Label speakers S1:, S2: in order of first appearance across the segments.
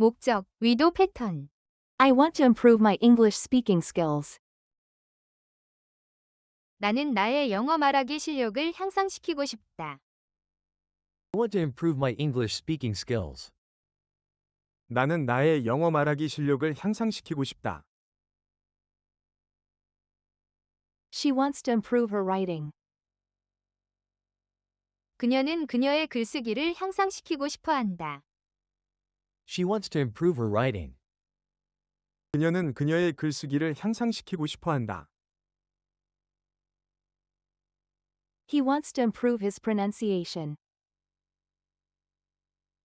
S1: 목적, 의도 패턴.
S2: I want to improve my English speaking skills.
S1: 나는 나의 영어 말하기 실력을 향상시키고 싶다.
S3: I want to improve my English speaking skills.
S4: 나는 나의 영어 말하기 실력을 향상시키고 싶다.
S2: She wants to improve her writing.
S1: 그녀는 그녀의 글쓰기를 향상시키고 싶어 한다.
S3: She wants to improve her writing.
S4: 그녀는 그녀의 글쓰기를 향상시키고 싶어 한다.
S2: He wants to improve his pronunciation.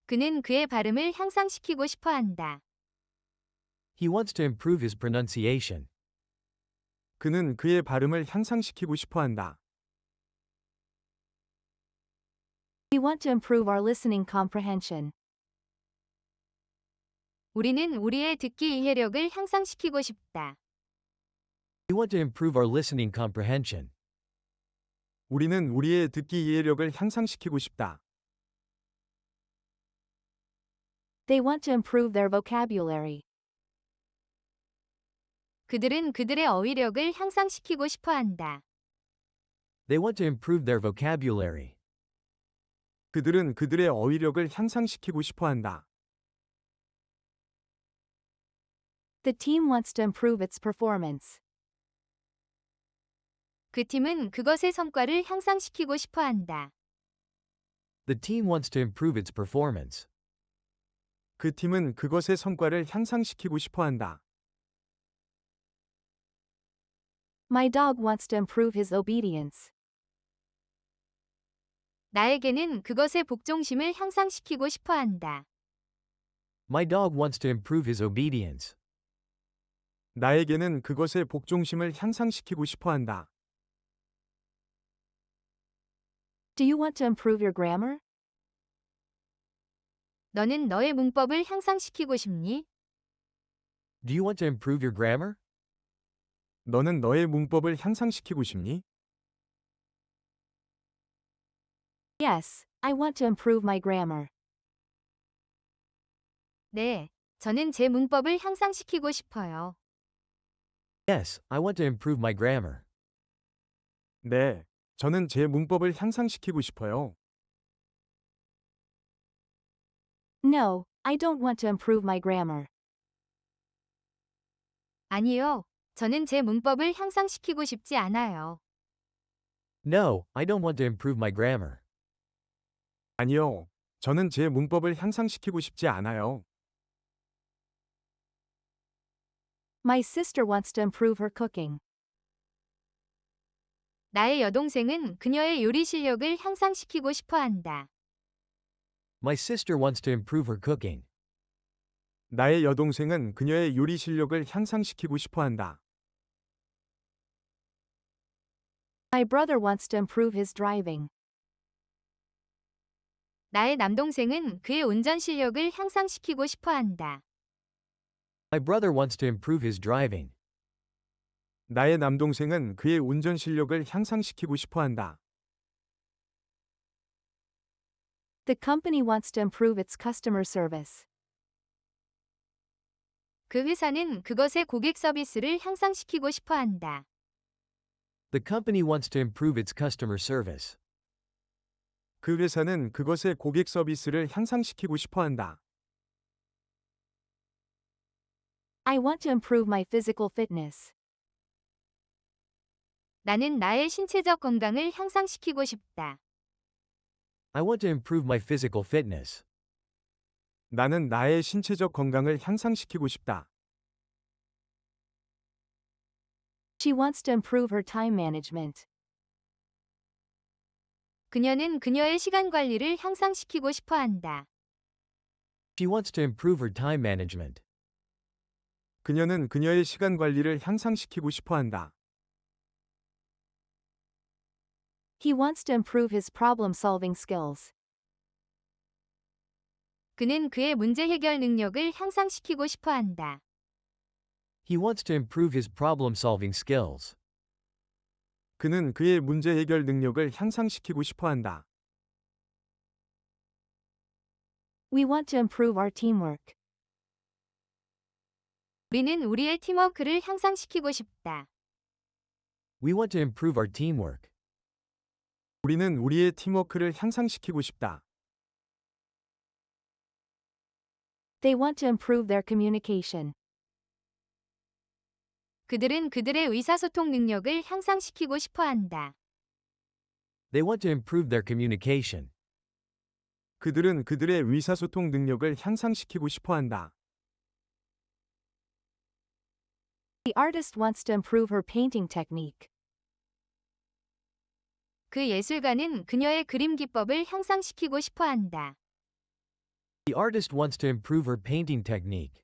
S1: 그는 그의 발음을 향상시키고 싶어 한다.
S3: He wants to improve his pronunciation.
S4: 그는 그의 발음을 향상시키고 싶어 한다.
S2: We want to improve our listening comprehension.
S1: 우리는 우리의 듣기 이해력을 향상시키고 싶다.
S3: We want to improve our listening comprehension.
S4: 우리는 우리의 듣기 이해력을 향상시키고 싶다.
S2: They want to improve their vocabulary.
S1: 그들은 그들의 어휘력을 향상시키고 싶어 한다.
S3: They want to improve their vocabulary.
S4: 그들은 그들의 어휘력을 향상시키고 싶어 한다.
S2: The team wants to improve its performance.
S1: 그 팀은 그것의 성과를 향상시키고 싶어 한다.
S3: The team wants to improve its performance.
S4: 그 팀은 그것의 성과를 향상시키고 싶어 한다.
S2: My dog wants to improve his obedience.
S1: 나에게는 그것의 복종심을 향상시키고 싶어 한다.
S3: My dog wants to improve his obedience.
S4: 나에게는 그것의 복종심을 향상시키고 싶어 한다.
S2: Do you want to improve your grammar?
S1: 너는 너의 문법을 향상시키고 싶니?
S3: Do you want to improve your grammar?
S4: 너는 너의 문법을 향상시키고 싶니?
S2: Yes, I want to improve my grammar.
S1: 네, 저는 제 문법을 향상시키고 싶어요.
S3: Yes, I want to improve my grammar.
S4: 네, 저는 제 문법을 향상시키고 싶어요.
S2: No, I don't want to improve my grammar.
S1: 아니요, 저는 제 문법을 향상시키고 싶지 않아요.
S3: No, I don't want to improve my grammar.
S4: 아니요, 저는 제 문법을 향상시키고 싶지 않아요.
S2: My sister wants to improve her cooking.
S1: 나의 여동생은 그녀의 요리 실력을 향상시키고 싶어 한다.
S3: My sister wants to improve her cooking.
S4: 나의 여동생은 그녀의 요리 실력을 향상시키고 싶어 한다.
S2: My brother wants to improve his driving.
S1: 나의 남동생은 그의 운전 실력을 향상시키고 싶어 한다.
S3: My brother wants to improve his driving.
S4: 나의 남동생은 그의 운전 실력을 향상시키고 싶어 한다.
S2: The company wants to improve its customer service.
S1: 그 회사는 그것의 고객 서비스를 향상시키고 싶어 한다.
S3: The company wants to improve its customer service.
S4: 그 회사는 그것의 고객 서비스를 향상시키고 싶어 한다.
S2: I want to improve my physical fitness.
S1: 나는 나의 신체적 건강을 향상시키고 싶다.
S3: I want to improve my physical fitness.
S4: 나는 나의 신체적 건강을 향상시키고 싶다.
S2: She wants to improve her time management.
S1: 그녀는 그녀의 시간 관리를 향상시키고 싶어 한다.
S3: She wants to improve her time management.
S4: 그녀는 그녀의 시간 관리를 향상시키고 싶어 한다.
S2: He wants to improve his problem-solving skills.
S1: 그는 그의 문제 해결 능력을 향상시키고 싶어 한다.
S3: He wants to improve his problem-solving skills.
S4: 그는 그의 문제 해결 능력을 향상시키고 싶어 한다.
S2: We want to improve our teamwork.
S1: 우리는 우리의 팀워크를 향상시키고 싶다.
S3: We want to improve our teamwork.
S4: 우리는 우리의 팀워크를 향상시키고 싶다.
S2: They want to improve their communication.
S1: 그들은 그들의 의사소통 능력을 향상시키고 싶어 한다.
S3: They want to improve their communication.
S4: 그들은 그들의 의사소통 능력을 향상시키고 싶어 한다.
S2: The artist wants to improve her painting technique.
S1: 그 예술가는 그녀의 그림 기법을 향상시키고 싶어 한다.
S3: The artist wants to improve her painting technique.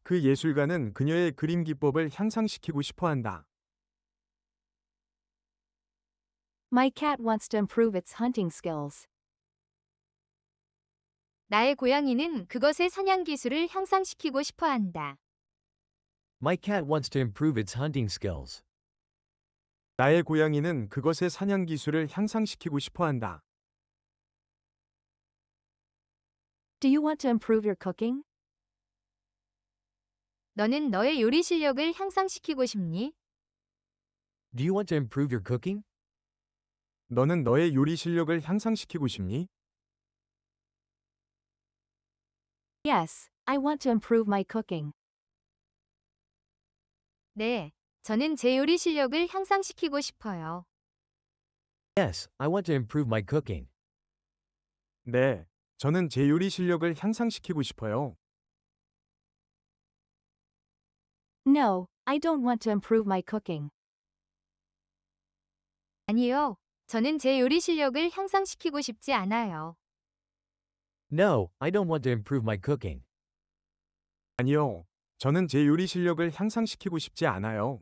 S4: 그 예술가는 그녀의 그림 기법을 향상시키고 싶어 한다.
S2: My cat wants to improve its hunting skills.
S1: 나의 고양이는 그것의 사냥 기술을 향상시키고 싶어 한다.
S3: My cat wants to improve its hunting skills.
S4: 나의 고양이는 그것의 사냥 기술을 향상시키고 싶어 한다.
S2: Do you want to improve your cooking?
S1: 너는 너의 요리 실력을 향상시키고 싶니?
S3: Do you want to improve your cooking?
S4: 너는 너의 요리 실력을 향상시키고 싶니?
S2: Yes, I want to improve my cooking.
S1: 네, 저는 제 요리 실력을 향상시키고 싶어요.
S3: Yes, I want to improve my cooking.
S4: 네, 저는 제 요리 실력을 향상시키고 싶어요.
S2: No, I don't want to improve my cooking.
S1: 아니요, 저는 제 요리 실력을 향상시키고 싶지 않아요.
S3: No, I don't want to improve my cooking.
S4: 아니요, 저는 제 요리 실력을 향상시키고 싶지 않아요.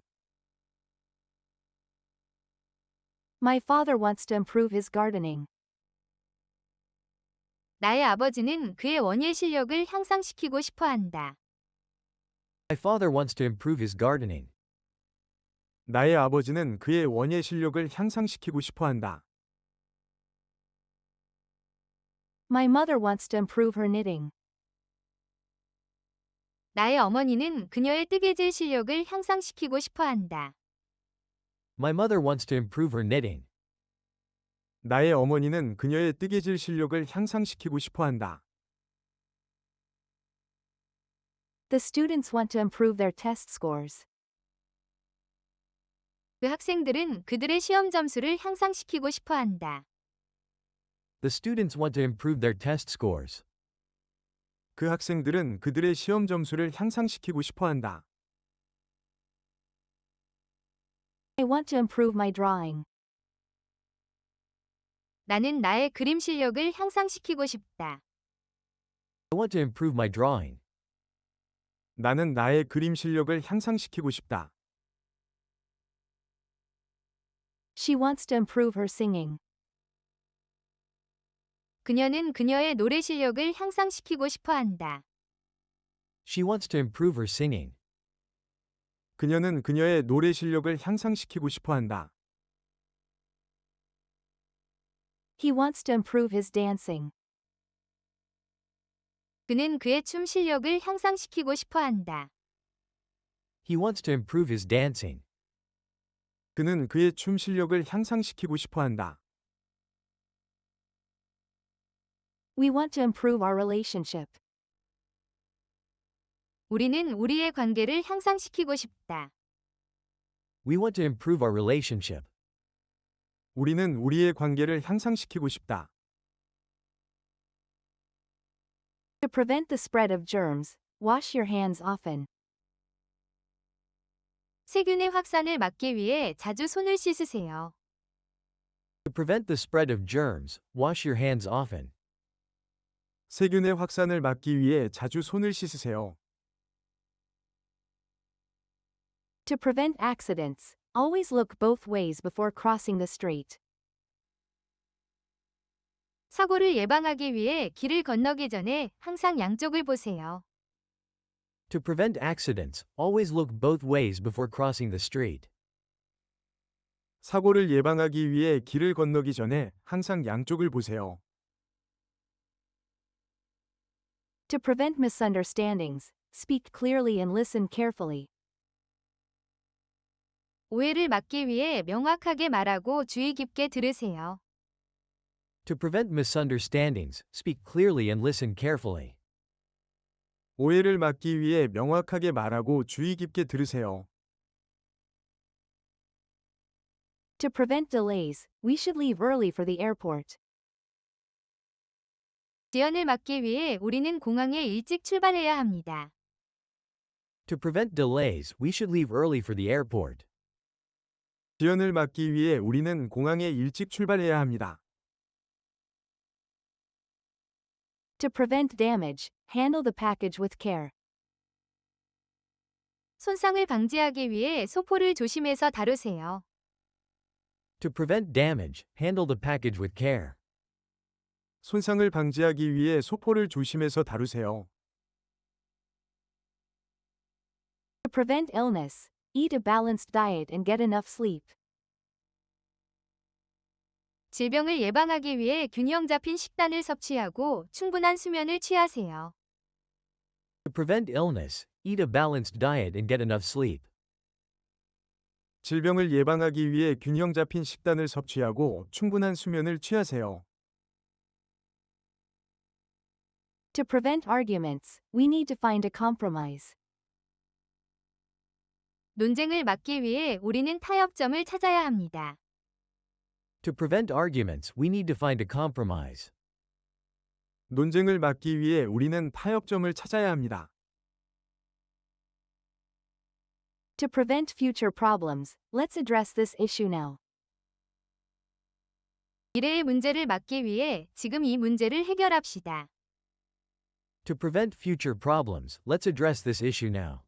S2: My father wants to improve his gardening.
S1: 나의 아버지는 그의 원예 실력을 향상시키고 싶어 한다.
S3: My father wants to improve his gardening.
S4: 나의 아버지는 그의 원예 실력을 향상시키고 싶어 한다.
S2: My mother wants to improve her knitting.
S1: 나의 어머니는 그녀의 뜨개질 실력을 향상시키고 싶어 한다.
S3: My mother wants to improve her knitting.
S4: 나의 어머니는 그녀의 뜨개질 실력을 향상시키고 싶어 한다.
S2: The students want to improve their test scores.
S1: 그 학생들은 그들의 시험 점수를 향상시키고 싶어 한다.
S3: The students want to improve their test scores.
S4: 그 학생들은 그들의 시험 점수를 향상시키고 싶어 한다.
S2: I want to improve my drawing.
S1: 나는 나의 그림 실력을 향상시키고 싶다.
S3: I want to improve my drawing.
S4: 나는 나의 그림 실력을 향상시키고 싶다.
S2: She wants to improve her singing.
S1: 그녀는 그녀의 노래 실력을 향상시키고 싶어 한다.
S3: She wants to improve her singing.
S4: 그녀는 그녀의 노래 실력을 향상시키고 싶어 한다.
S2: He wants to improve his dancing.
S1: 그는 그의 춤 실력을 향상시키고 싶어 한다.
S3: He wants to improve his dancing.
S4: 그는 그의 춤 실력을 향상시키고 싶어 한다.
S2: We want to improve our relationship.
S1: 우리는 우리의 관계를 향상시키고 싶다.
S3: We want to improve our relationship.
S4: 우리는 우리의 관계를 향상시키고 싶다.
S2: To prevent the spread of germs, wash your hands often.
S1: 세균의 확산을 막기 위해 자주 손을 씻으세요.
S3: To prevent the spread of germs, wash your hands often.
S4: 세균의 확산을 막기 위해 자주 손을 씻으세요.
S2: To prevent accidents, always look both ways before crossing the street.
S1: 사고를 예방하기 위해 길을 건너기 전에 항상 양쪽을 보세요.
S3: To prevent accidents, always look both ways before crossing the street.
S4: 사고를 예방하기 위해 길을 건너기 전에 항상 양쪽을 보세요.
S2: To prevent misunderstandings, speak clearly and listen carefully.
S1: 오해를 막기 위해 명확하게 말하고 주의 깊게 들으세요.
S3: To prevent misunderstandings, speak clearly and listen carefully.
S4: 오해를 막기 위해 명확하게 말하고 주의 깊게 들으세요.
S2: To prevent delays, we should leave early for the airport.
S1: 지연을 막기 위해 우리는 공항에 일찍 출발해야 합니다.
S3: To prevent delays, we should leave early for the airport.
S4: 지연을 막기 위해 우리는 공항에 일찍 출발해야 합니다.
S2: To prevent damage, handle the package with care.
S1: 손상을 방지하기 위해 소포를 조심해서 다루세요.
S3: To prevent damage, handle the package with care.
S4: 손상을 방지하기 위해 소포를 조심해서 다루세요.
S2: To prevent illness, eat a balanced diet and get enough sleep.
S1: 질병을 예방하기 위해 균형 잡힌 식단을 섭취하고 충분한 수면을 취하세요.
S3: To prevent illness, eat a balanced diet and get enough sleep.
S4: 질병을 예방하기 위해 균형 잡힌 식단을 섭취하고 충분한 수면을 취하세요.
S2: To prevent arguments, we need to find a compromise.
S1: 논쟁을 막기 위해 우리는 타협점을 찾아야 합니다.
S3: To prevent arguments, we need to find a compromise.
S4: 논쟁을 막기 위해 우리는 타협점을 찾아야 합니다.
S2: To prevent future problems, let's address this issue now.
S1: 미래의 문제를 막기 위해 지금 이 문제를 해결합시다.
S3: To prevent future problems, let's address this issue now.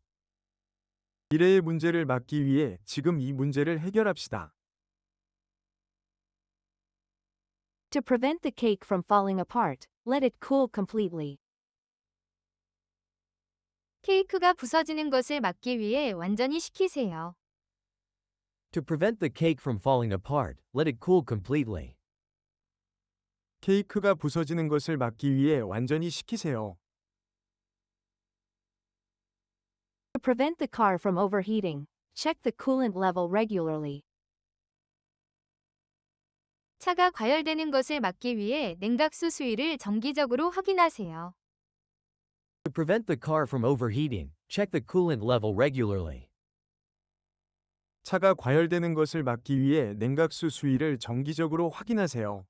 S4: 미래의 문제를 막기 위해 지금 이 문제를 해결합시다.
S2: To prevent the cake from falling apart, let it cool completely.
S1: 케이크가 부서지는 것을 막기 위해 완전히 식히세요.
S3: To prevent the cake from falling apart, let it cool completely.
S4: 케이크가 부서지는 것을 막기 위해 완전히 식히세요.
S2: To prevent the car from overheating, check the coolant level regularly.
S1: 차가 과열되는 것을 막기 위해 냉각수 수위를 정기적으로 확인하세요.
S3: To prevent the car from overheating, check the coolant level regularly.
S4: 차가 과열되는 것을 막기 위해 냉각수 수위를 정기적으로 확인하세요.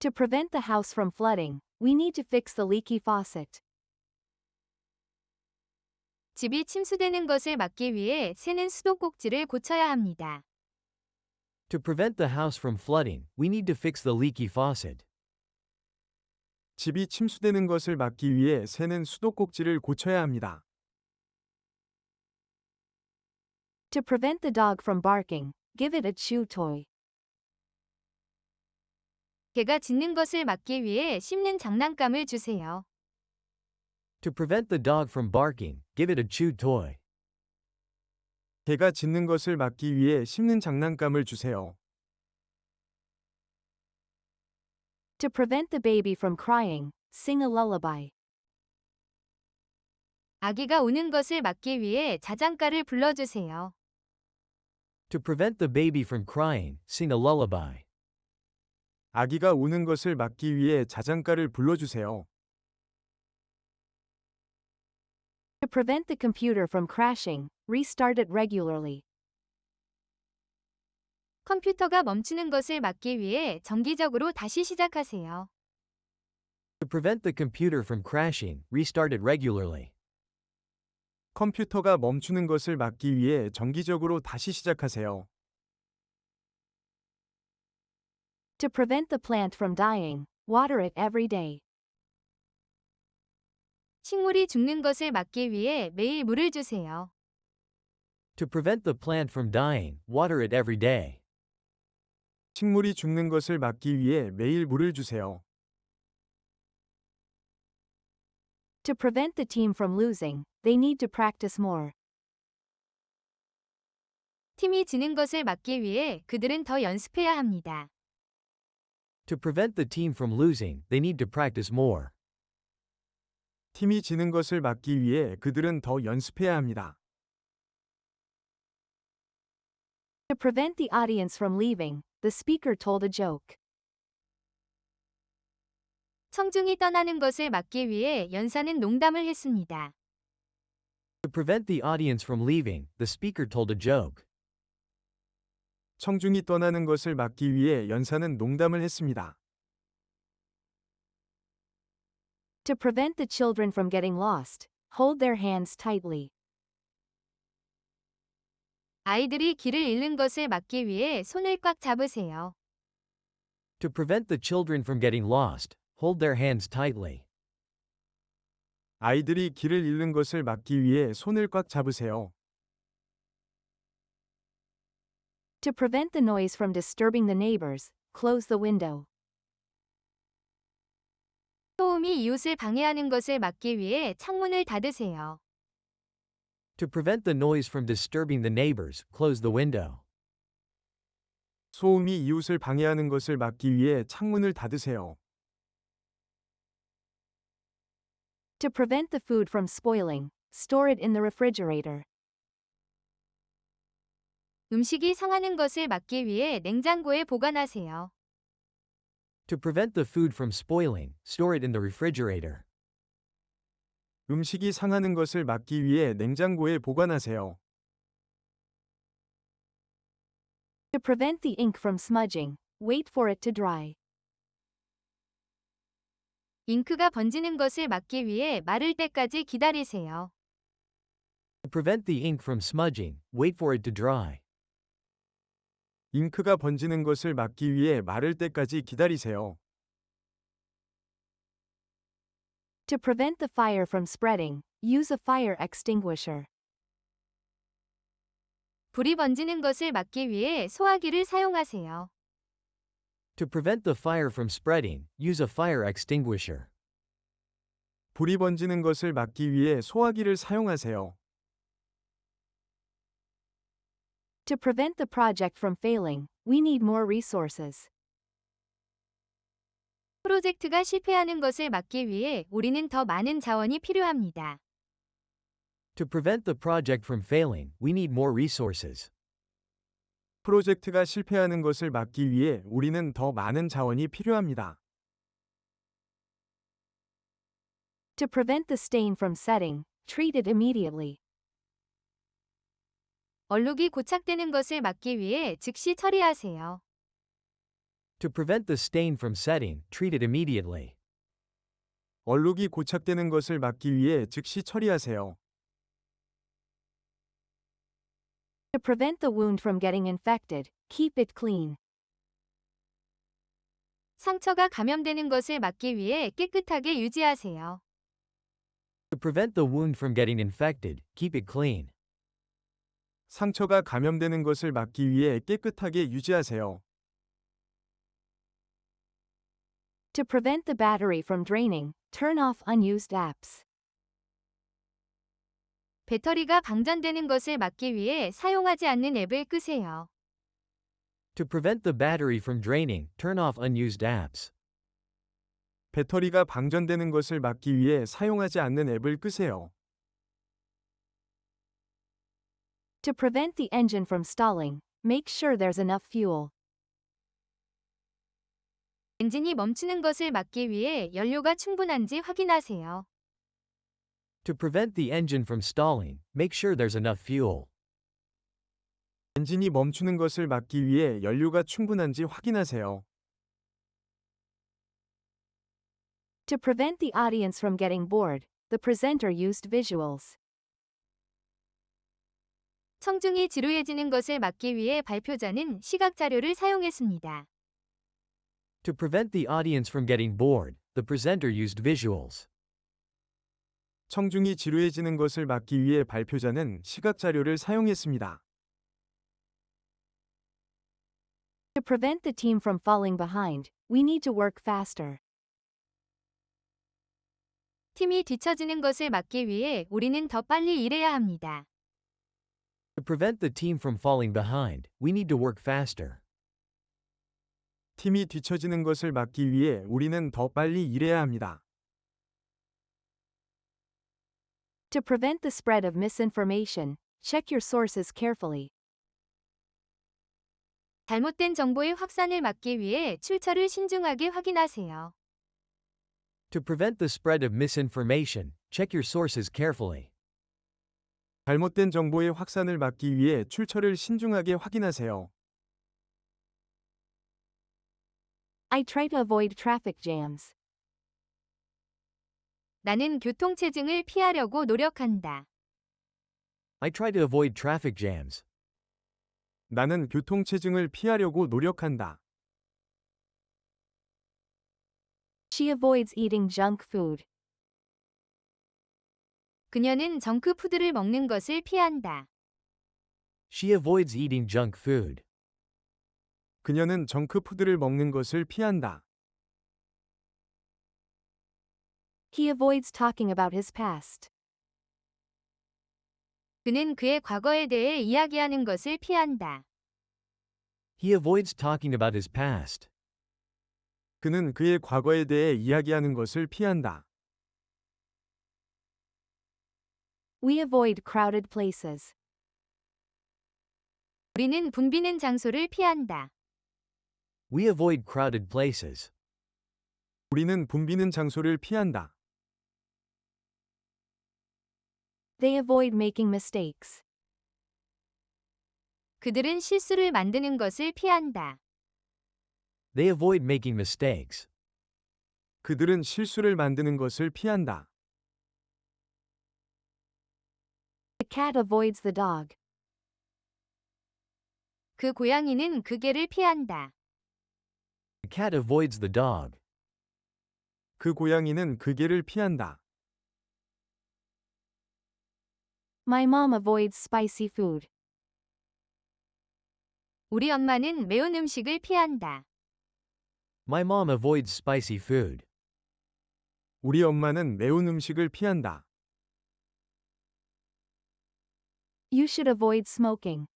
S2: To prevent the house from flooding, we need to fix the leaky faucet.
S1: 집이 침수되는 것을 막기 위해 새는 수도꼭지를 고쳐야 합니다.
S3: To prevent the house from flooding, we need to fix the leaky faucet.
S4: 집이 침수되는 것을 막기 위해 새는 수도꼭지를 고쳐야 합니다.
S2: To prevent the dog from barking, give it a chew toy.
S1: 개가 짖는 것을 막기 위해 씹는 장난감을 주세요.
S3: To prevent the dog from barking, give it a chew toy.
S4: 개가 짖는 것을 막기 위해 씹는 장난감을 주세요.
S2: To prevent the baby from crying, sing a lullaby.
S1: 아기가 우는 것을 막기 위해 자장가를 불러주세요.
S3: To prevent the baby from crying, sing a lullaby.
S4: 아기가 우는 것을 막기 위해 자장가를 불러주세요.
S2: To prevent the computer from crashing, restart it regularly.
S1: 컴퓨터가 멈추는 것을 막기 위해 정기적으로 다시 시작하세요.
S3: To prevent the computer from crashing, restart it regularly.
S4: 컴퓨터가 멈추는 것을 막기 위해 정기적으로 다시 시작하세요.
S2: To prevent the plant from dying, water it every day.
S1: 식물이 죽는 것을 막기 위해 매일 물을 주세요.
S3: To prevent the plant from dying, water it every day.
S4: 식물이 죽는 것을 막기 위해 매일 물을 주세요.
S2: To prevent the team from losing, they need to practice more.
S1: 팀이 지는 것을 막기 위해 그들은 더 연습해야 합니다.
S3: To prevent the team from losing, they need to practice more.
S4: 팀이 지는 것을 막기 위해 그들은 더 연습해야 합니다.
S2: To prevent the audience from leaving, the speaker told a joke.
S1: 청중이 떠나는 것을 막기 위해 연사는 농담을 했습니다.
S3: To prevent the audience from leaving, the speaker told a joke.
S4: 청중이 떠나는 것을 막기 위해 연사는 농담을 했습니다.
S2: To prevent the children from getting lost, hold their hands tightly.
S1: 아이들이 길을 잃는 것을 막기 위해 손을 꽉 잡으세요.
S3: To prevent the children from getting lost, hold their hands tightly.
S4: 아이들이 길을 잃는 것을 막기 위해 손을 꽉 잡으세요.
S2: To prevent the noise from disturbing the neighbors, close the window.
S1: 소음이 이웃을 방해하는 것을 막기 위해 창문을 닫으세요.
S3: To prevent the noise from disturbing the neighbors, close the window.
S4: 소음이 이웃을 방해하는 것을 막기 위해 창문을 닫으세요.
S2: To prevent the food from spoiling, store it in the refrigerator.
S1: 음식이 상하는 것을 막기 위해 냉장고에 보관하세요.
S3: To prevent the food from spoiling, store it in the refrigerator.
S4: 음식이 상하는 것을 막기 위해 냉장고에 보관하세요.
S2: To prevent the ink from smudging, wait for it to dry.
S1: 잉크가 번지는 것을 막기 위해 마를 때까지 기다리세요.
S3: To prevent the ink from smudging, wait for it to dry.
S4: 잉크가 번지는 것을 막기 위해 마를 때까지 기다리세요.
S2: To prevent the fire from spreading, use a fire extinguisher.
S1: 불이 번지는 것을 막기 위해 소화기를 사용하세요.
S3: To prevent the fire from spreading, use a fire extinguisher.
S4: 불이 번지는 것을 막기 위해 소화기를 사용하세요.
S2: To prevent the project from failing, we need more resources.
S1: 프로젝트가 실패하는 것을 막기 위해 우리는 더 많은 자원이 필요합니다.
S3: To prevent the project from failing, we need more resources.
S4: 프로젝트가 실패하는 것을 막기 위해 우리는 더 많은 자원이 필요합니다.
S2: To prevent the stain from setting, treat it immediately.
S1: 얼룩이 고착되는 것을 막기 위해 즉시 처리하세요.
S3: To prevent the stain from setting, treat it immediately.
S4: 얼룩이 고착되는 것을 막기 위해 즉시 처리하세요.
S2: To prevent the wound from getting infected, keep it clean.
S1: 상처가 감염되는 것을 막기 위해 깨끗하게 유지하세요.
S3: To prevent the wound from getting infected, keep it clean.
S4: 상처가 감염되는 것을 막기 위해 깨끗하게 유지하세요.
S2: To prevent the battery from draining, turn off unused apps.
S1: 배터리가 방전되는 것을 막기 위해 사용하지 않는 앱을 끄세요.
S3: To prevent the battery from draining, turn off unused apps.
S4: 배터리가 방전되는 것을 막기 위해 사용하지 않는 앱을 끄세요.
S2: To prevent the engine from stalling, make sure there's enough fuel.
S1: 엔진이 멈추는 것을 막기 위해 연료가 충분한지 확인하세요.
S3: To prevent the engine from stalling, make sure there's enough fuel.
S4: 엔진이 멈추는 것을 막기 위해 연료가 충분한지 확인하세요.
S2: To prevent the audience from getting bored, the presenter used visuals.
S1: 청중이 지루해지는 것을 막기 위해 발표자는 시각 자료를 사용했습니다.
S3: To prevent the audience from getting bored, the presenter used visuals.
S4: 청중이 지루해지는 것을 막기 위해 발표자는 시각 자료를 사용했습니다.
S2: To prevent the team from falling behind, we need to work faster.
S1: 팀이 뒤처지는 것을 막기 위해 우리는 더 빨리 일해야 합니다.
S3: To prevent the team from falling behind, we need to work faster.
S4: 팀이 뒤처지는 것을 막기 위해 우리는 더 빨리 일해야 합니다.
S2: To prevent the spread of misinformation, check your sources carefully.
S1: 잘못된 정보의 확산을 막기 위해 출처를 신중하게 확인하세요.
S3: To prevent the spread of misinformation, check your sources carefully.
S4: 잘못된 정보의 확산을 막기 위해 출처를 신중하게 확인하세요.
S2: I try to avoid traffic jams.
S1: 나는 교통체증을 피하려고 노력한다.
S3: I try to avoid traffic jams.
S4: 나는 교통체증을 피하려고 노력한다.
S2: She avoids eating junk food.
S1: 그녀는 정크푸드를 먹는 것을 피한다.
S3: She avoids eating junk food.
S4: 그녀는 정크푸드를 먹는 것을 피한다.
S2: He avoids talking about his past.
S1: 그는 그의 과거에 대해 이야기하는 것을 피한다.
S3: He avoids talking about his past.
S4: 그는 그의 과거에 대해 이야기하는 것을 피한다.
S2: We avoid crowded places.
S1: 우리는 붐비는 장소를 피한다.
S3: We avoid crowded places.
S4: 우리는 붐비는 장소를 피한다.
S2: They avoid making mistakes.
S1: 그들은 실수를 만드는 것을 피한다.
S3: They avoid making mistakes.
S4: 그들은 실수를 만드는 것을 피한다.
S2: The cat avoids the dog.
S1: 그 고양이는 그 개를 피한다.
S3: The cat avoids the dog.
S4: 그 고양이는 그 개를 피한다.
S2: My mom avoids spicy food.
S1: 우리 엄마는 매운 음식을 피한다.
S3: My mom avoids spicy food.
S4: 우리 엄마는 매운 음식을 피한다.
S2: You should avoid smoking.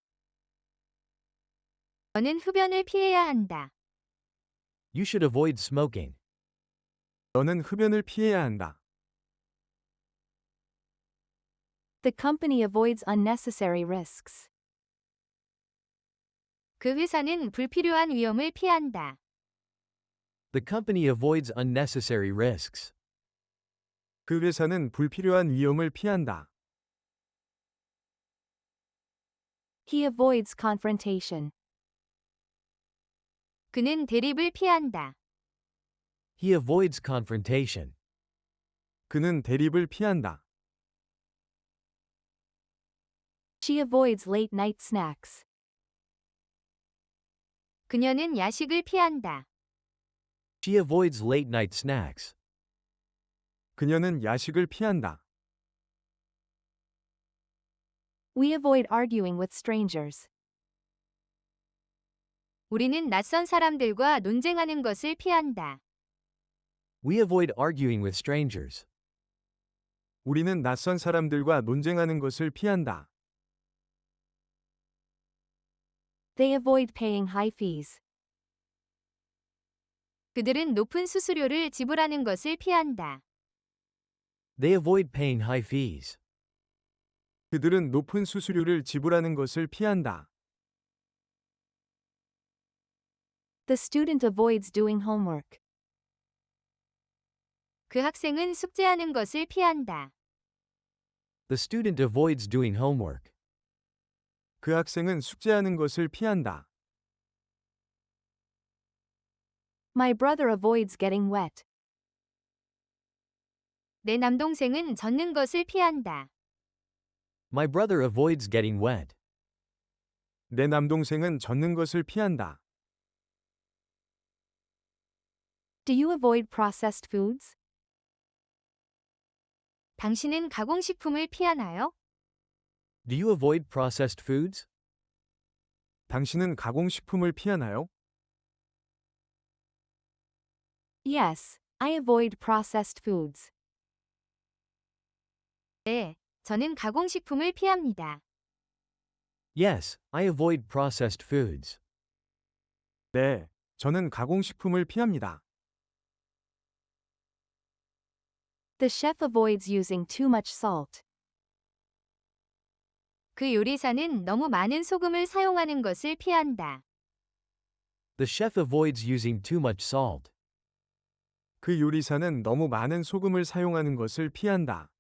S1: 너는 흡연을 피해야 한다.
S3: You should avoid smoking.
S4: 너는 흡연을 피해야 한다.
S2: The company avoids unnecessary risks.
S1: 그 회사는 불필요한 위험을 피한다.
S3: The company avoids unnecessary risks.
S4: 그 회사는 불필요한 위험을 피한다.
S2: He avoids confrontation.
S1: 그는 대립을 피한다.
S3: He avoids confrontation.
S4: 그는 대립을 피한다.
S2: She avoids late night snacks.
S1: 그녀는 야식을 피한다.
S3: She avoids late night snacks.
S4: 그녀는 야식을 피한다.
S2: We avoid arguing with strangers.
S1: 우리는 낯선 사람들과 논쟁하는 것을 피한다.
S3: We avoid arguing with strangers.
S4: 우리는 낯선 사람들과 논쟁하는 것을 피한다.
S2: They avoid paying high fees.
S1: 그들은 높은 수수료를 지불하는 것을 피한다.
S3: They avoid paying high fees.
S4: 그들은 높은 수수료를 지불하는 것을 피한다.
S2: The student avoids doing homework.
S1: 그 학생은 숙제하는 것을 피한다.
S3: The student avoids doing homework.
S4: 그 학생은 숙제하는 것을 피한다.
S2: My brother avoids getting wet.
S1: 내 남동생은 젖는 것을 피한다.
S3: My brother avoids getting wet.
S4: 내 남동생은 젖는 것을 피한다.
S2: Do you avoid processed foods?
S1: 당신은 가공식품을 피하나요?
S3: Do you avoid processed foods?
S4: 당신은 가공식품을 피하나요?
S2: Yes, I avoid processed foods.
S1: 네, 저는 가공식품을 피합니다.
S3: Yes, I avoid processed foods.
S4: 네, 저는 가공식품을 피합니다.
S2: The chef avoids using too much salt.
S1: 그 요리사는 너무 많은 소금을 사용하는 것을 피한다.
S3: The chef avoids using too much salt.
S4: 그 요리사는 너무 많은 소금을 사용하는 것을 피한다.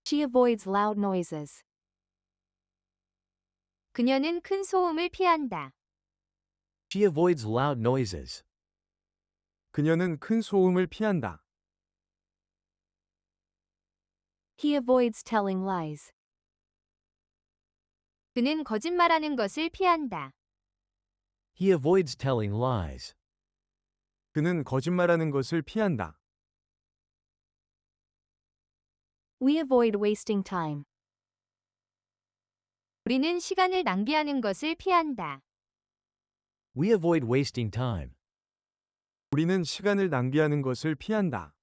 S2: She avoids loud noises.
S1: 그녀는 큰 소음을 피한다.
S3: She avoids loud noises.
S4: 그녀는 큰 소음을 피한다.
S2: He avoids telling lies.
S1: 그는 거짓말하는 것을 피한다.
S3: He avoids telling lies.
S4: 그는 거짓말하는 것을 피한다.
S2: We avoid wasting time.
S1: 우리는 시간을 낭비하는 것을 피한다.
S3: We avoid wasting time.
S4: 우리는 시간을 낭비하는 것을 피한다.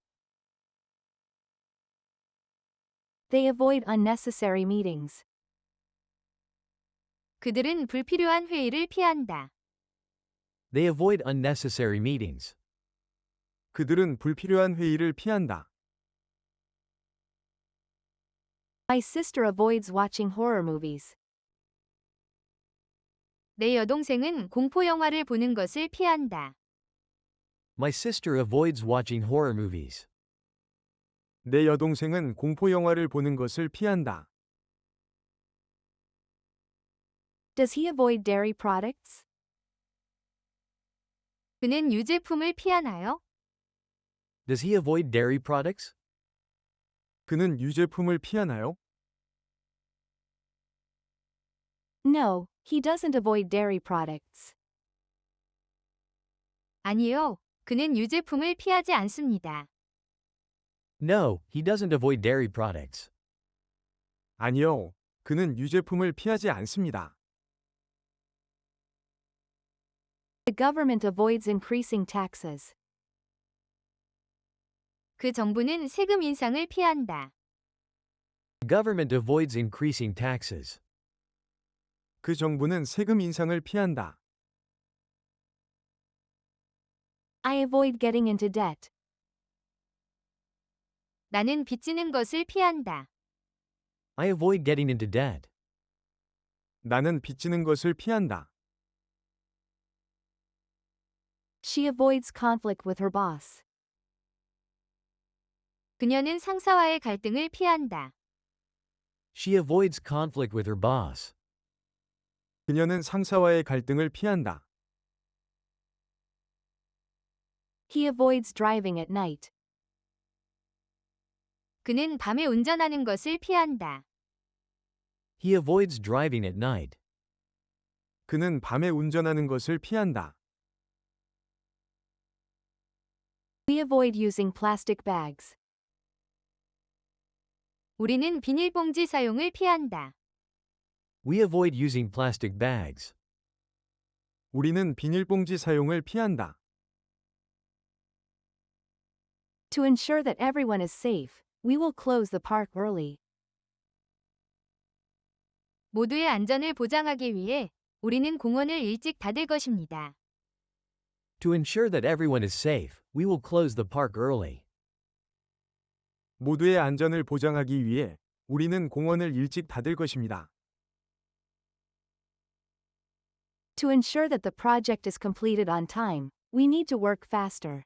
S2: They avoid unnecessary meetings.
S1: 그들은 불필요한 회의를 피한다.
S3: They avoid unnecessary meetings.
S4: 그들은 불필요한 회의를 피한다.
S2: My sister avoids watching horror movies.
S1: 내 여동생은 공포 영화를 보는 것을 피한다.
S3: My sister avoids watching horror movies.
S4: 내 여동생은 공포 영화를 보는 것을 피한다.
S2: Does he avoid dairy products?
S1: 그는 유제품을 피하나요?
S3: Does he avoid dairy products?
S4: 그는 유제품을 피하나요?
S2: No, he doesn't avoid dairy products.
S1: 아니요. 그는 유제품을 피하지 않습니다.
S3: No, he doesn't avoid dairy products.
S4: 아니요. 그는 유제품을 피하지 않습니다.
S2: The government avoids increasing taxes.
S1: 그 정부는 세금 인상을 피한다.
S3: The government avoids increasing taxes.
S4: 그 정부는 세금 인상을 피한다.
S2: I avoid getting into debt.
S1: 나는 빚지는 것을 피한다.
S3: I avoid getting into debt.
S4: 나는 빚지는 것을 피한다.
S2: She avoids conflict with her boss.
S1: 그녀는 상사와의 갈등을 피한다.
S3: She avoids conflict with her boss.
S4: 그녀는 상사와의 갈등을 피한다.
S2: He avoids driving at night.
S1: 그는 밤에 운전하는 것을 피한다.
S3: He avoids driving at night.
S4: 그는 밤에 운전하는 것을 피한다.
S2: We avoid using plastic bags.
S1: 우리는 비닐봉지 사용을 피한다.
S3: We avoid using plastic bags.
S4: 우리는 비닐봉지 사용을 피한다.
S2: To ensure that everyone is safe, we will close the park early.
S1: 모두의 안전을 보장하기 위해 우리는 공원을 일찍 닫을 것입니다.
S3: To ensure that everyone is safe, we will close the park early.
S4: 모두의 안전을 보장하기 위해 우리는 공원을 일찍 닫을 것입니다.
S2: To ensure that the project is completed on time, we need to work faster.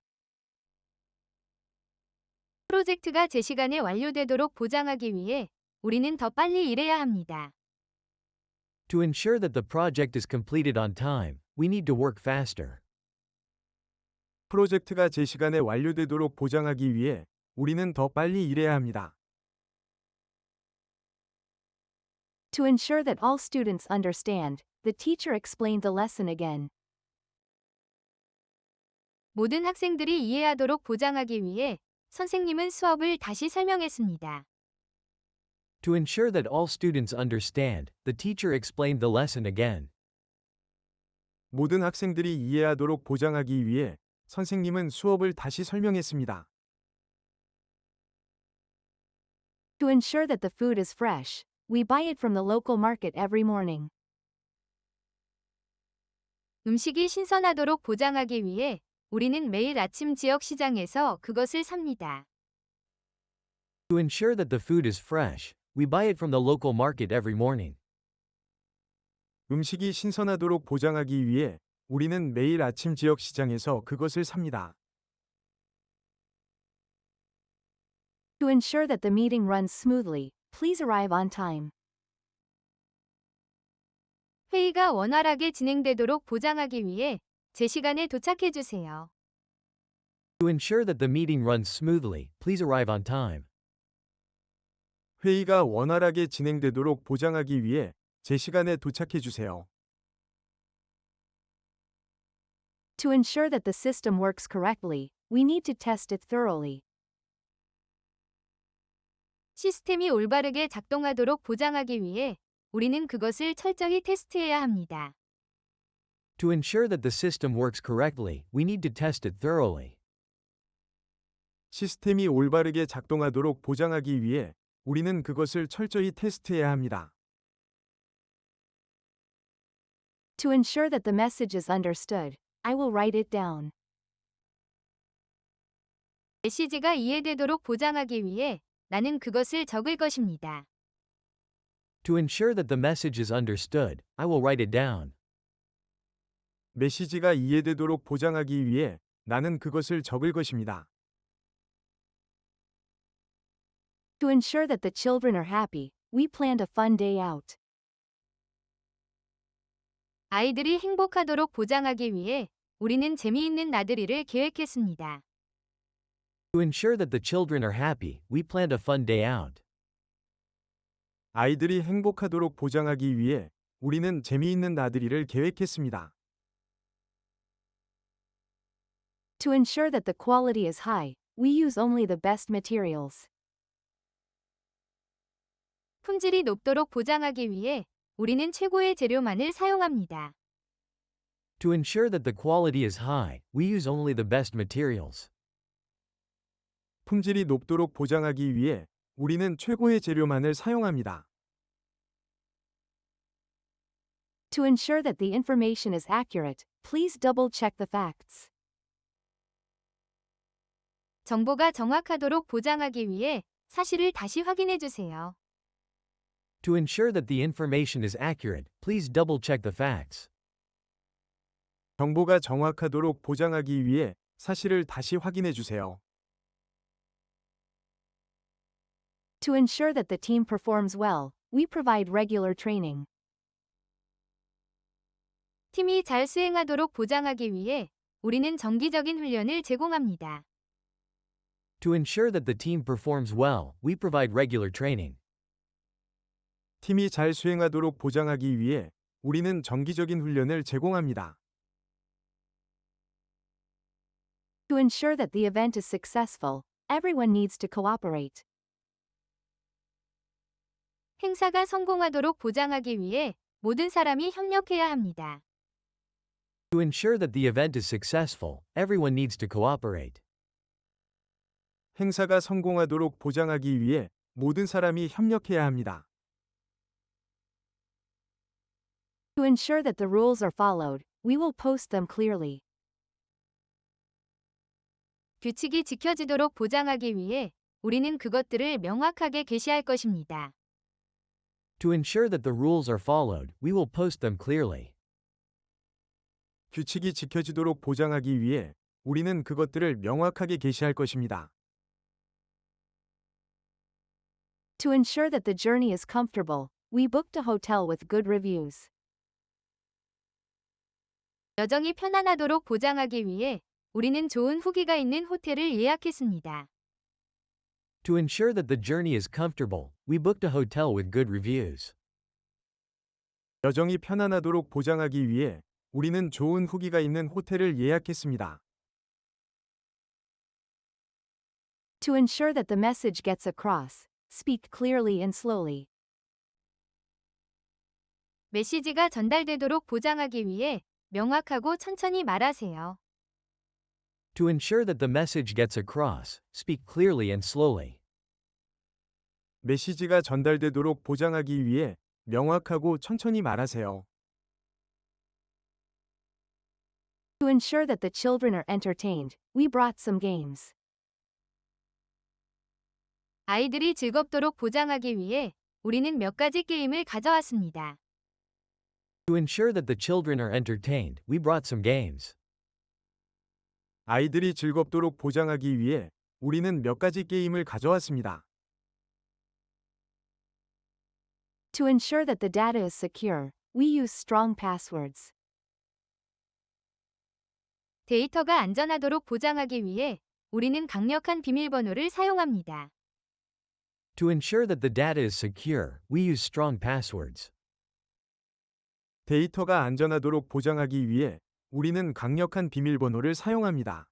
S1: 프로젝트가 제 시간에 완료되도록 보장하기 위해 우리는 더 빨리 일해야 합니다.
S3: To ensure that the project is completed on time, we need to work faster.
S4: 프로젝트가 제 시간에 완료되도록 보장하기 위해 우리는 더 빨리 일해야 합니다.
S2: To ensure that all students understand, the teacher explained the lesson again.
S1: 모든 학생들이 이해하도록 보장하기 위해 선생님은 수업을 다시 설명했습니다.
S3: To ensure that all students understand, the teacher explained the lesson again.
S4: 모든 학생들이 이해하도록 보장하기 위해 선생님은 수업을 다시 설명했습니다.
S2: To ensure that the food is fresh, we buy it from the local market every morning.
S1: 음식이 신선하도록 보장하기 위해 우리는 매일 아침 지역 시장에서 그것을 삽니다.
S3: To ensure that the food is fresh, We buy it from the local market every morning.
S4: 음식이 신선하도록 보장하기 위해 우리는 매일 아침 지역 시장에서 그것을 삽니다.
S2: To ensure that the meeting runs smoothly, please arrive on time.
S1: 회의가 원활하게 진행되도록 보장하기 위해 제 시간에 도착해 주세요.
S3: To ensure that the meeting runs smoothly, please arrive on time.
S4: 회의가 원활하게 진행되도록 보장하기 위해 제 시간에 도착해 주세요.
S2: To ensure that the system works correctly, we need to test it thoroughly.
S1: 시스템이 올바르게 작동하도록 보장하기 위해 우리는 그것을 철저히 테스트해야 합니다.
S3: To ensure that the system works correctly, we need to test it thoroughly.
S4: 시스템이 올바르게 작동하도록 보장하기 위해 우리는 그것을 철저히 테스트해야 합니다.
S2: To ensure that the message is understood, I will write it down.
S1: 메시지가 이해되도록 보장하기 위해 나는 그것을 적을 것입니다.
S3: To ensure that the message is understood, I will write it down.
S4: 메시지가 이해되도록 보장하기 위해 나는 그것을 적을 것입니다.
S2: To ensure that the children are happy, we planned a fun day out.
S1: 아이들이 행복하도록 보장하기 위해 우리는 재미있는 나들이를 계획했습니다.
S3: To ensure that the children are happy, we planned a fun day out.
S4: 아이들이 행복하도록 보장하기 위해 우리는 재미있는 나들이를 계획했습니다.
S2: To ensure that the quality is high, we use only the best materials.
S1: 품질이 높도록 보장하기 위해 우리는 최고의 재료만을 사용합니다.
S3: To ensure that the quality is high, we use only the best materials.
S4: 품질이 높도록 보장하기 위해 우리는 최고의 재료만을 사용합니다.
S2: To ensure that the information is accurate, please double check the facts.
S1: 정보가 정확하도록 보장하기 위해 사실을 다시 확인해 주세요.
S3: To ensure that the information is accurate, please double check the facts.
S4: 정보가 정확하도록 보장하기 위해 사실을 다시 확인해 주세요.
S2: To ensure that the team performs well, we provide regular training.
S1: 팀이 잘 수행하도록 보장하기 위해 우리는 정기적인 훈련을 제공합니다.
S3: To ensure that the team performs well, we provide regular training.
S4: 팀이 잘 수행하도록 보장하기 위해 우리는 정기적인 훈련을 제공합니다.
S2: To ensure that the event is successful, everyone needs to cooperate.
S1: 행사가 성공하도록 보장하기 위해 모든 사람이 협력해야 합니다.
S3: To ensure that the event is successful, everyone needs to cooperate.
S4: 행사가 성공하도록 보장하기 위해 모든 사람이 협력해야 합니다.
S2: To ensure that the rules are followed, we will post them clearly.
S1: 규칙이 지켜지도록 보장하기 위해 우리는 그것들을 명확하게 게시할 것입니다.
S3: To ensure that the rules are followed, we will post them clearly.
S4: 규칙이 지켜지도록 보장하기 위해 우리는 그것들을 명확하게 게시할 것입니다.
S2: To ensure that the journey is comfortable, we booked a hotel with good reviews.
S1: 여정이 편안하도록 보장하기 위해 우리는 좋은 후기가 있는 호텔을 예약했습니다.
S3: To ensure that the journey is comfortable, we booked a hotel with good reviews.
S4: 여정이 편안하도록 보장하기 위해 우리는 좋은 후기가 있는 호텔을 예약했습니다.
S2: To ensure that the message gets across, speak clearly and slowly.
S1: 메시지가 전달되도록 보장하기 위해 명확하고 천천히 말하세요.
S3: To ensure that the message gets across, speak clearly and slowly.
S4: 메시지가 전달되도록 보장하기 위해 명확하고 천천히 말하세요.
S2: To ensure that the children are entertained, we brought some games.
S1: 아이들이 즐겁도록 보장하기 위해 우리는 몇 가지 게임을 가져왔습니다.
S3: To ensure that the children are entertained, we brought some games.
S4: 아이들이 즐겁도록 보장하기 위해 우리는 몇 가지 게임을 가져왔습니다.
S2: To ensure that the data is secure, we use strong passwords.
S1: 데이터가 안전하도록 보장하기 위해 우리는 강력한 비밀번호를 사용합니다.
S3: To ensure that the data is secure, we use strong passwords.
S4: 데이터가 안전하도록 보장하기 위해 우리는 강력한 비밀번호를 사용합니다.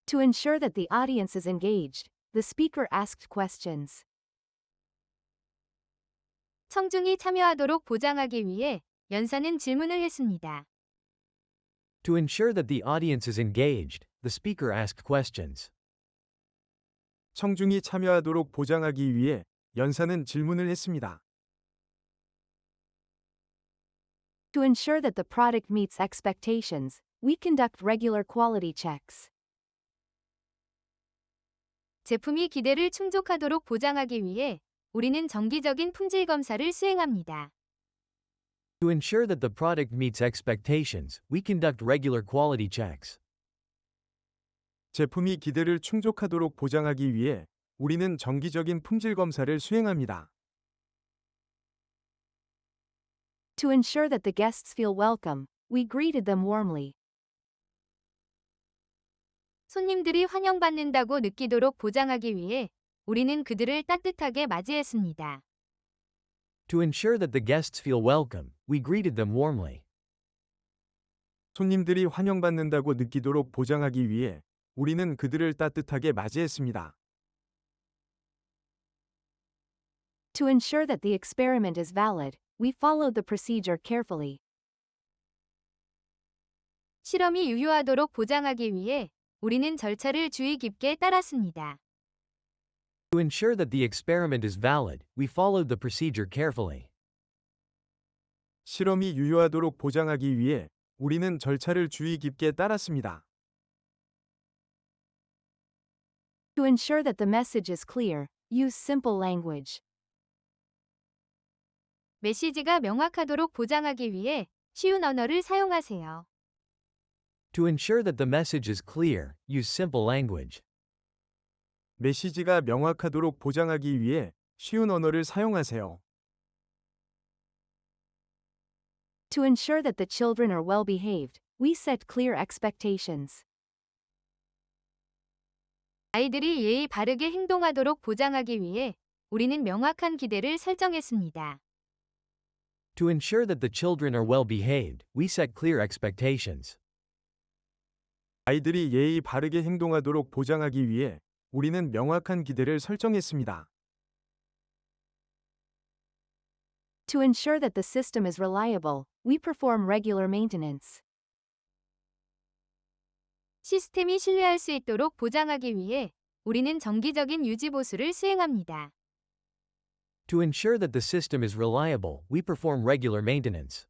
S2: To ensure that the audience is engaged, the speaker asked questions.
S1: 청중이 참여하도록 보장하기 위해 연사는 질문을 했습니다.
S3: To ensure that the audience is engaged, the speaker asked questions.
S4: 청중이 참여하도록 보장하기 위해 연사는 질문을 했습니다.
S2: To ensure that the product meets expectations, we conduct regular quality checks.
S1: 제품이 기대를 충족하도록 보장하기 위해 우리는 정기적인 품질 검사를 수행합니다.
S3: To ensure that the product meets expectations, we conduct regular quality checks.
S4: 제품이 기대를 충족하도록 보장하기 위해 우리는 정기적인 품질 검사를 수행합니다.
S2: To ensure that the guests feel welcome, we greeted them warmly.
S1: 손님들이 환영받는다고 느끼도록 보장하기 위해 우리는 그들을 따뜻하게 맞이했습니다.
S3: To ensure that the guests feel welcome, we greeted them warmly.
S4: 손님들이 환영받는다고 느끼도록 보장하기 위해 우리는 그들을 따뜻하게 맞이했습니다.
S2: To ensure that the experiment is valid, we followed the procedure carefully.
S1: 실험이 유효하도록 보장하기 위해 우리는 절차를 주의 깊게 따랐습니다.
S3: To ensure that the experiment is valid, we followed the procedure carefully.
S4: 실험이 유효하도록 보장하기 위해 우리는 절차를 주의 깊게 따랐습니다.
S2: To ensure that the message is clear, use simple language.
S1: 메시지가 명확하도록 보장하기 위해 쉬운 언어를 사용하세요.
S3: To ensure that the message is clear, use simple language.
S4: 메시지가 명확하도록 보장하기 위해 쉬운 언어를 사용하세요.
S2: To ensure that the children are well behaved, we set clear expectations.
S1: 아이들이 예의 바르게 행동하도록 보장하기 위해 우리는 명확한 기대를 설정했습니다.
S3: To ensure that the children are well behaved, we set clear expectations.
S4: 아이들이 예의 바르게 행동하도록 보장하기 위해 우리는 명확한 기대를 설정했습니다.
S2: To ensure that the system is reliable, we perform regular maintenance.
S1: 시스템이 신뢰할 수 있도록 보장하기 위해 우리는 정기적인 유지 보수를 수행합니다.
S3: To ensure that the system is reliable, we perform regular maintenance.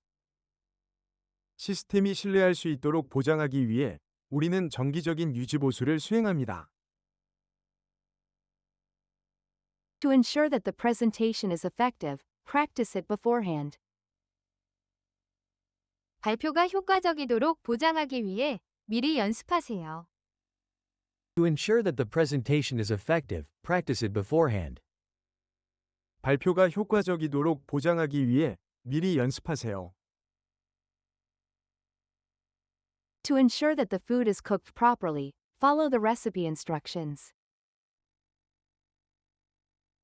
S4: 시스템이 신뢰할 수 있도록 보장하기 위해 우리는 정기적인 유지 보수를 수행합니다.
S2: To ensure that the presentation is effective, practice it beforehand.
S1: 발표가 효과적이도록 보장하기 위해 미리 연습하세요.
S3: To ensure that the presentation is effective, practice it beforehand.
S4: 발표가 효과적이도록 보장하기 위해 미리 연습하세요.
S2: To ensure that the food is cooked properly, follow the recipe instructions.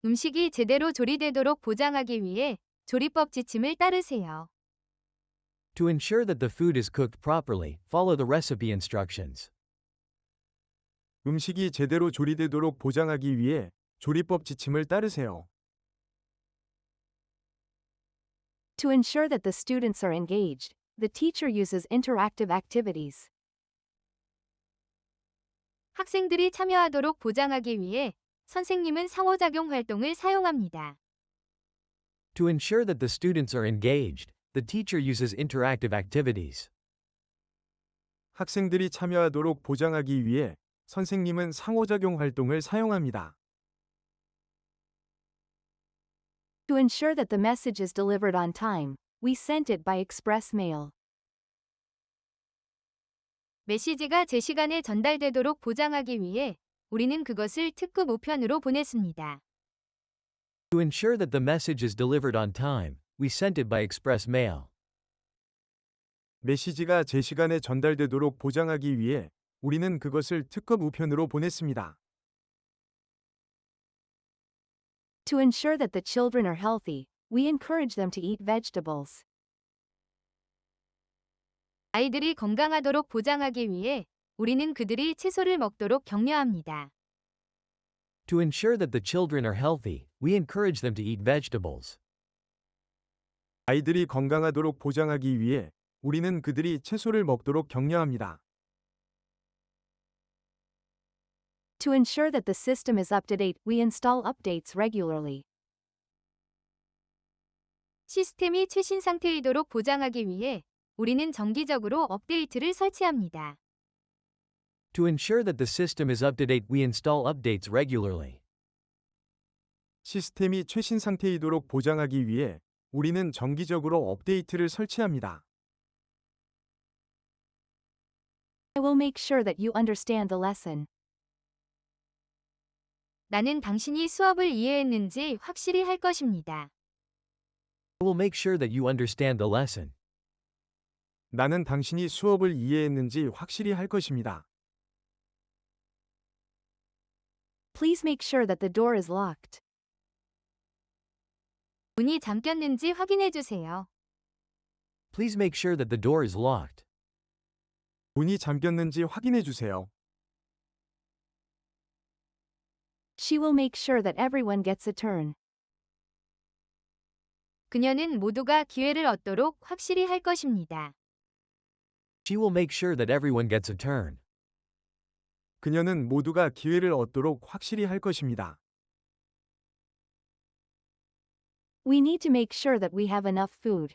S1: 음식이 제대로 조리되도록 보장하기 위해 조리법 지침을 따르세요.
S3: To ensure that the food is cooked properly, follow the recipe instructions.
S4: 음식이 제대로 조리되도록 보장하기 위해 조리법 지침을 따르세요.
S2: To ensure that the students are engaged, the teacher uses interactive activities.
S1: 학생들이 참여하도록 보장하기 위해 선생님은 상호작용 활동을 사용합니다.
S3: To ensure that the students are engaged, the teacher uses interactive activities.
S4: 학생들이 참여하도록 보장하기 위해 선생님은 상호작용 활동을 사용합니다.
S2: To ensure that the message is delivered on time, we sent it by express mail.
S1: 메시지가 제 시간에 전달되도록 보장하기 위해 우리는 그것을 특급 우편으로 보냈습니다.
S3: To ensure that the message is delivered on time, we sent it by express mail.
S4: 메시지가 제 시간에 전달되도록 보장하기 위해 우리는 그것을 특급 우편으로 보냈습니다.
S2: To ensure that the children are healthy, we encourage them to eat vegetables.
S1: 아이들이 건강하도록 보장하기 위해 우리는 그들이 채소를 먹도록 격려합니다.
S3: To ensure that the children are healthy, we encourage them to eat vegetables.
S4: 아이들이 건강하도록 보장하기 위해 우리는 그들이 채소를 먹도록 격려합니다.
S2: To ensure that the system is up to date, we install updates regularly.
S1: 시스템이 최신 상태이도록 보장하기 위해 우리는 정기적으로 업데이트를 설치합니다.
S3: To ensure that the system is up to date, we install updates regularly.
S4: 시스템이 최신 상태이도록 보장하기 위해 우리는 정기적으로 업데이트를 설치합니다.
S2: I will make sure that you understand the lesson.
S1: 나는 당신이 수업을 이해했는지 확실히 할 것입니다.
S3: I will make sure that you understand the lesson.
S4: 나는 당신이 수업을 이해했는지 확실히 할 것입니다.
S2: Please make sure that the door is locked.
S1: 문이 잠겼는지 확인해 주세요.
S3: Please make sure that the door is locked.
S4: 문이 잠겼는지 확인해 주세요.
S2: She will make sure that everyone gets a turn.
S1: 그녀는 모두가 기회를 얻도록 확실히 할 것입니다.
S3: She will make sure that everyone gets a turn.
S4: 그녀는 모두가 기회를 얻도록 확실히 할 것입니다.
S2: We need to make sure that we have enough food.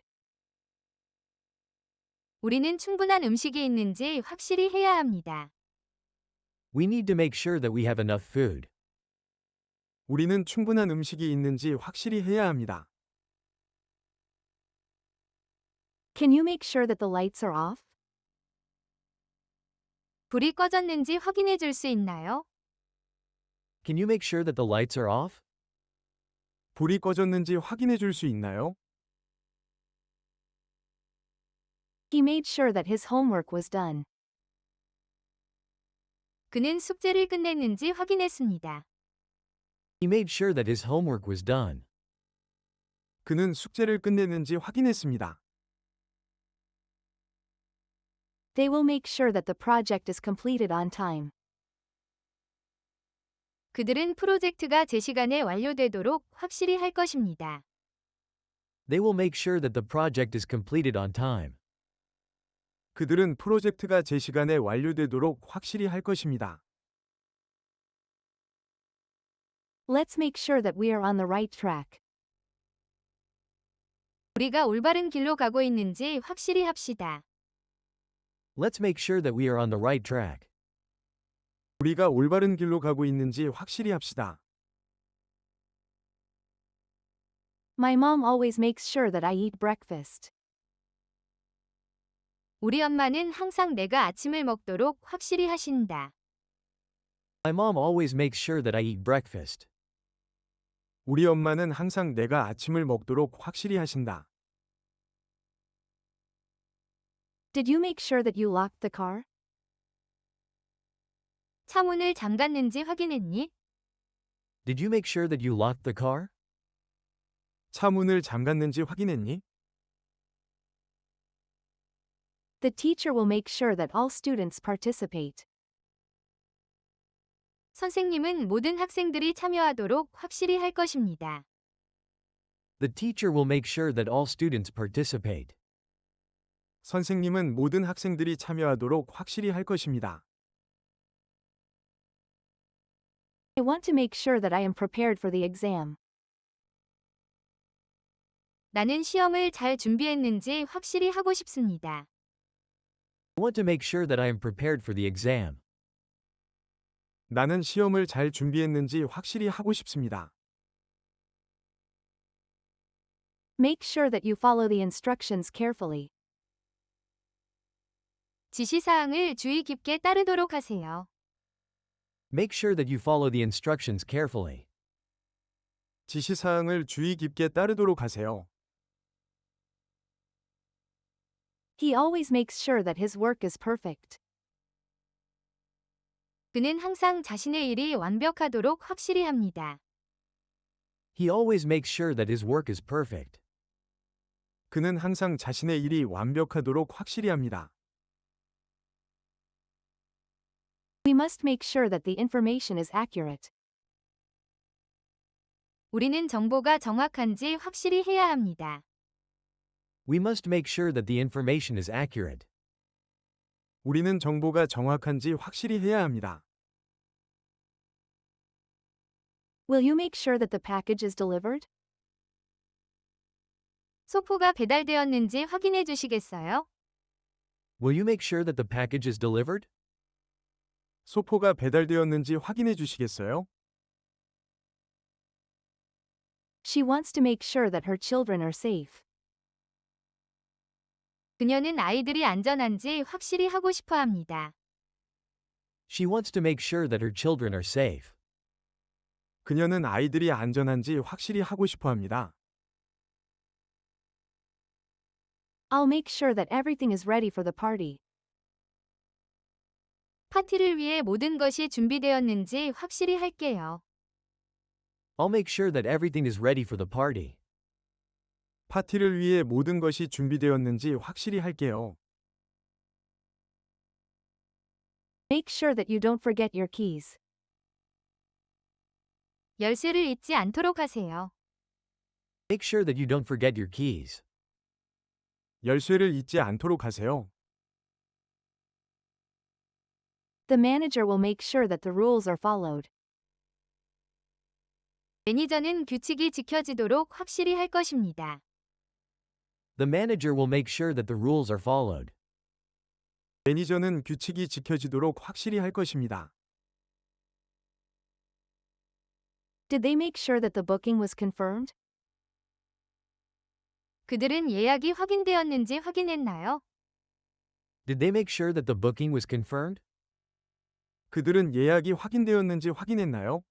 S1: 우리는 충분한 음식이 있는지 확실히 해야 합니다.
S3: We need to make sure that we have enough food.
S4: 우리는 충분한 음식이 있는지 확실히 해야 합니다.
S2: Can you make sure that the lights are off?
S1: 불이 꺼졌는지 확인해 줄 수 있나요?
S3: Can you make sure that the lights are off?
S4: 불이 꺼졌는지 확인해 줄 수 있나요?
S2: He made sure that his homework was done.
S1: 그는 숙제를 끝냈는지 확인했습니다.
S3: He made sure that his homework was done.
S4: 그는 숙제를 끝냈는지 확인했습니다.
S2: They will make sure that the project is completed on time.
S1: 그들은 프로젝트가 제 시간에 완료되도록 확실히 할 것입니다.
S3: They will make sure that the project is completed on time.
S4: 그들은 프로젝트가 제 시간에 완료되도록 확실히 할 것입니다.
S2: Let's make sure that we are on the right track.
S1: 우리가 올바른 길로 가고 있는지 확실히 합시다.
S3: Let's make sure that we are on the right track.
S4: 우리가 올바른 길로 가고 있는지 확실히 합시다.
S2: My mom always makes sure that I eat breakfast.
S1: 우리 엄마는 항상 내가 아침을 먹도록 확실히 하신다.
S3: My mom always makes sure that I eat breakfast.
S4: 우리 엄마는 항상 내가 아침을 먹도록 확실히 하신다.
S2: Did you make sure that you locked the car?
S1: 차 문을 잠갔는지 확인했니?
S3: Did you make sure that you locked the car?
S4: 차 문을 잠갔는지 확인했니?
S2: The teacher will make sure that all students participate.
S1: 선생님은 모든 학생들이 참여하도록 확실히 할 것입니다.
S3: The teacher will make sure that all students participate.
S4: 선생님은 모든 학생들이 참여하도록 확실히 할 것입니다.
S2: I want to make sure that I am prepared for the exam.
S1: 나는 시험을 잘 준비했는지 확실히 하고 싶습니다.
S3: I want to make sure that I am prepared for the exam.
S4: 나는 시험을 잘 준비했는지 확실히 하고 싶습니다.
S2: Make sure that you follow the instructions carefully.
S1: 지시사항을 주의 깊게 따르도록 하세요.
S3: Make sure that you follow the instructions carefully.
S4: 지시사항을 주의 깊게 따르도록 하세요.
S2: He always makes sure that his work is perfect.
S1: 그는 항상 자신의 일이 완벽하도록 확실히 합니다.
S3: He always makes sure that his work is perfect.
S4: 그는 항상 자신의 일이 완벽하도록 확실히 합니다.
S2: We must make sure that the information is accurate.
S1: 우리는 정보가 정확한지 확실히 해야 합니다.
S3: We must make sure that the information is accurate.
S4: 우리는 정보가 정확한지 확실히 해야 합니다.
S2: Will you make sure that the package is delivered?
S1: 소포가 배달되었는지 확인해 주시겠어요?
S3: Will you make sure that the package is delivered?
S4: 소포가 배달되었는지 확인해 주시겠어요?
S2: She wants to make sure that her children are safe.
S1: 그녀는 아이들이 안전한지 확실히 하고 싶어 합니다.
S3: She wants to make sure that her children are safe.
S4: 그녀는 아이들이 안전한지 확실히 하고 싶어 합니다.
S2: I'll make sure that everything is ready for the party.
S1: 파티를 위해 모든 것이 준비되었는지 확실히 할게요.
S3: I'll make sure that everything is ready for the party.
S4: 파티를 위해 모든 것이 준비되었는지 확실히 할게요.
S2: Make sure that you don't forget your keys.
S1: 열쇠를 잊지 않도록 하세요.
S3: Make sure that you don't forget your keys.
S4: 열쇠를 잊지 않도록 하세요.
S2: The manager will make sure that the rules are followed.
S1: 매니저는 규칙이 지켜지도록 확실히 할 것입니다.
S3: The manager will make sure that the rules are followed.
S4: 매니저는 규칙이 지켜지도록 확실히 할 것입니다.
S2: Did they make sure that the booking was confirmed?
S1: 그들은 예약이 확인되었는지 확인했나요?
S3: Did they make sure that the booking was confirmed?
S4: 그들은 예약이 확인되었는지 확인했나요?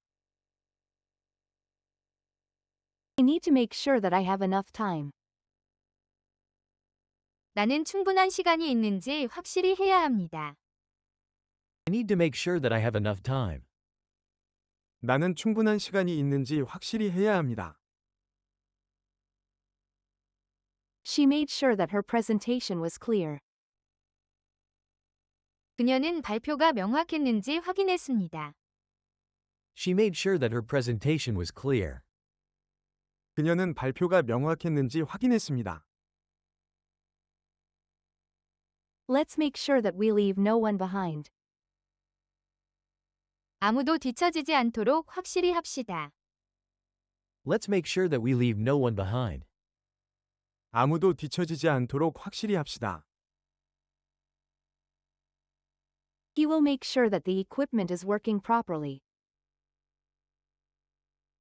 S2: I need to make sure that I have enough time.
S1: 나는 충분한 시간이 있는지 확실히 해야 합니다.
S3: I need to make sure that I have enough time.
S4: 나는 충분한 시간이 있는지 확실히 해야 합니다.
S2: She made sure that her presentation was clear.
S1: 그녀는 발표가 명확했는지 확인했습니다.
S3: She made sure that her presentation was clear.
S4: 그녀는 발표가 명확했는지 확인했습니다.
S2: Let's make sure that we leave no one behind.
S1: 아무도 뒤처지지 않도록 확실히 합시다.
S3: Let's make sure that we leave no one behind.
S4: 아무도 뒤처지지 않도록 확실히 합시다.
S2: He will make sure that the equipment is working properly.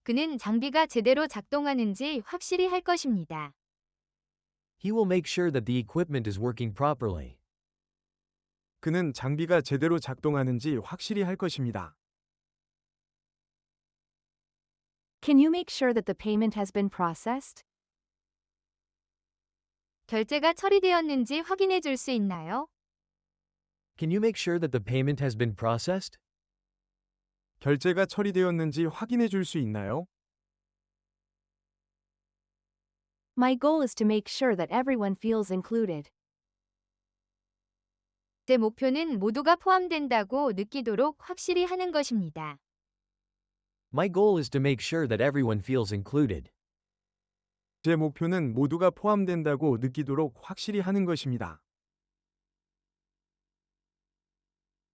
S1: 그는 장비가 제대로 작동하는지 확실히 할 것입니다.
S3: He will make sure that the equipment is working properly.
S4: 그는 장비가 제대로 작동하는지 확실히 할 것입니다.
S2: Can you make sure that the payment has been processed?
S1: 결제가 처리되었는지 확인해 줄 수 있나요?
S3: Can you make sure that the payment has been processed?
S4: 결제가 처리되었는지 확인해 줄 수 있나요?
S2: My goal is to make sure that everyone feels included.
S1: 제 목표는 모두가 포함된다고 느끼도록 확실히 하는 것입니다.
S3: My goal is to make sure that everyone feels included.
S4: 제 목표는 모두가 포함된다고 느끼도록 확실히 하는 것입니다.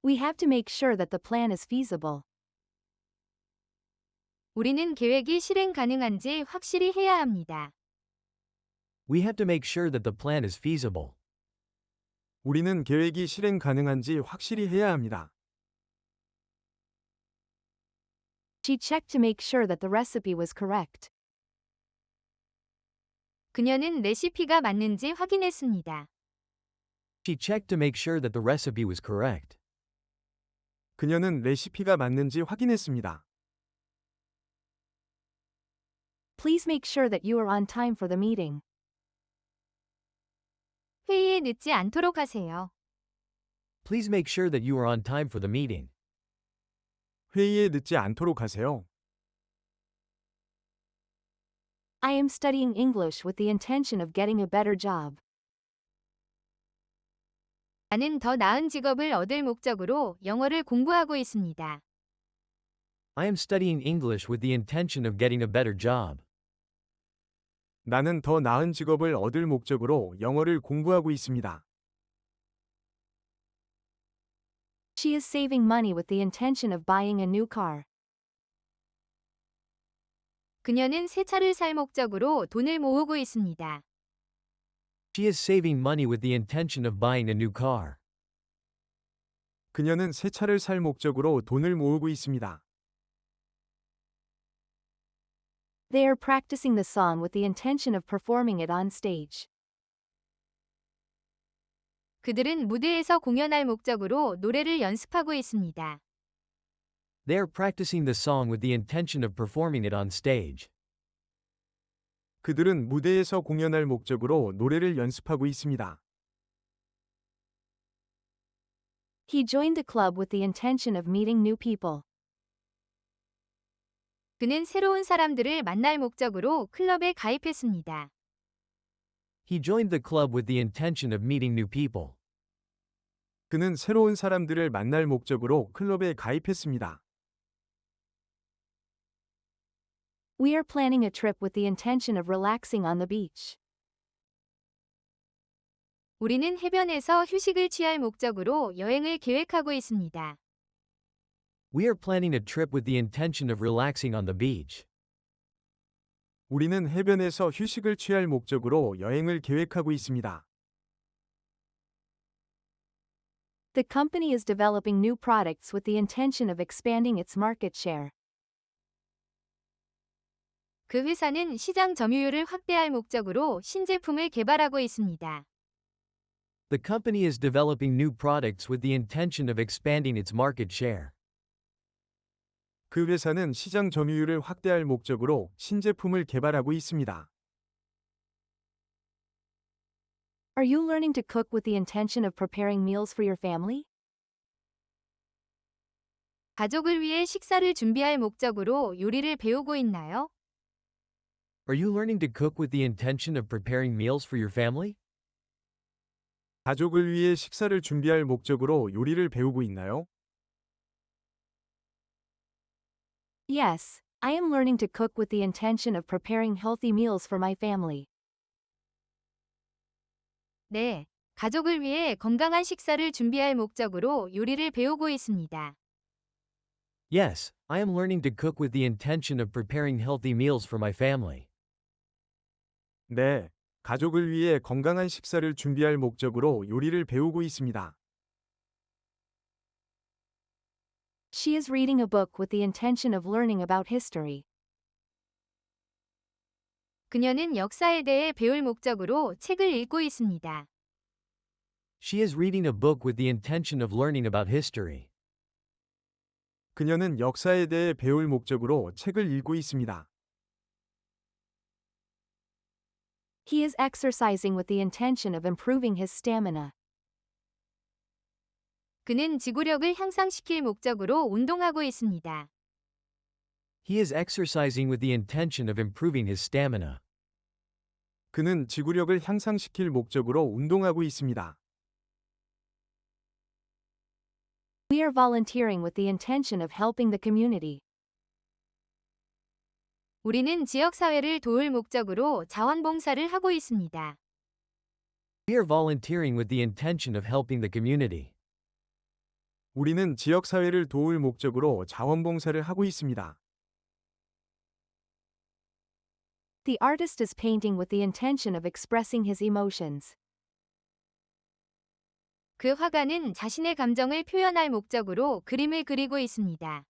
S2: We have to make sure that the plan is feasible.
S1: 우리는 계획이 실행 가능한지 확실히 해야 합니다.
S3: We have to make sure that the plan is feasible.
S4: 우리는 계획이 실행 가능한지 확실히 해야 합니다.
S2: She checked to make sure that the recipe was correct.
S1: 그녀는 레시피가 맞는지 확인했습니다.
S3: She checked to make sure that the recipe was correct.
S4: 그녀는 레시피가 맞는지 확인했습니다.
S2: Please make sure that you are on time for the meeting.
S1: 회의에 늦지 않도록 하세요.
S3: Please make sure that you are on time for the meeting.
S4: 회의에 늦지 않도록 하세요.
S2: I am studying English with the intention of getting a better job.
S1: 나는 더 나은 직업을 얻을 목적으로 영어를 공부하고 있습니다.
S3: I am studying English with the intention of getting a better job.
S4: 나는 더 나은 직업을 얻을 목적으로 영어를 공부하고 있습니다.
S2: She is saving money with the intention of buying a new car.
S1: 그녀는 새 차를 살 목적으로 돈을 모으고 있습니다.
S3: She is saving money with the intention of buying a new car.
S4: 그녀는 새 차를 살 목적으로 돈을 모으고 있습니다.
S2: They are practicing the song with the intention of performing it on stage.
S1: 그들은 무대에서 공연할 목적으로 노래를 연습하고 있습니다.
S3: They are practicing the song with the intention of performing it on stage.
S4: 그들은 무대에서 공연할 목적으로 노래를 연습하고 있습니다.
S2: He joined the club with the intention of meeting new people.
S1: 그는 새로운 사람들을 만날 목적으로 클럽에 가입했습니다.
S3: He joined the club with the intention of meeting new people.
S4: 그는 새로운 사람들을 만날 목적으로 클럽에 가입했습니다.
S2: We are planning a trip with the intention of relaxing on the beach.
S1: 우리는 해변에서 휴식을 취할 목적으로 여행을 계획하고 있습니다.
S3: We are planning a trip with the intention of relaxing on the beach.
S4: 우리는 해변에서 휴식을 취할 목적으로 여행을 계획하고 있습니다.
S2: The company is developing new products with the intention of expanding its market share.
S1: 그 회사는 시장 점유율을 확대할 목적으로 신제품을 개발하고 있습니다.
S3: The company is developing new products with the intention of expanding its market share.
S4: 그 회사는 시장 점유율을 확대할 목적으로 신제품을 개발하고 있습니다.
S2: Are you learning to cook with the intention of preparing meals for your family?
S1: 가족을 위해 식사를 준비할 목적으로 요리를 배우고 있나요?
S3: Are you learning to cook with the intention of preparing meals for your family?
S4: 가족을 위해 식사를 준비할 목적으로 요리를 배우고 있나요?
S2: Yes, I am learning to cook with the intention of preparing healthy meals for my family.
S1: 네, 가족을 위해 건강한 식사를 준비할 목적으로 요리를 배우고 있습니다.
S3: Yes, I am learning to cook with the intention of preparing healthy meals for my family.
S4: 네, 가족을 위해 건강한 식사를 준비할 목적으로 요리를 배우고 있습니다.
S2: She is reading a book with the intention of learning about history.
S1: 그녀는 역사에 대해 배울 목적으로 책을 읽고 있습니다.
S3: She is reading a book with the intention of learning about history.
S4: 그녀는 역사에 대해 배울 목적으로 책을 읽고 있습니다.
S2: He is exercising with the intention of improving his stamina.
S1: 그는 지구력을 향상시킬 목적으로 운동하고 있습니다.
S3: He is exercising with the intention of improving his stamina.
S4: 그는 지구력을 향상시킬 목적으로 운동하고 있습니다.
S2: We are volunteering with the intention of helping the community.
S1: 우리는 지역사회를 도울 목적으로 자원봉사를 하고 있습니다.
S3: We are volunteering with the intention of helping the community.
S4: 우리는 지역사회를 도울 목적으로 자원봉사를 하고 있습니다.
S2: The artist is painting with the intention of expressing his emotions.
S1: 그 화가는 자신의 감정을 표현할 목적으로 그림을 그리고 있습니다.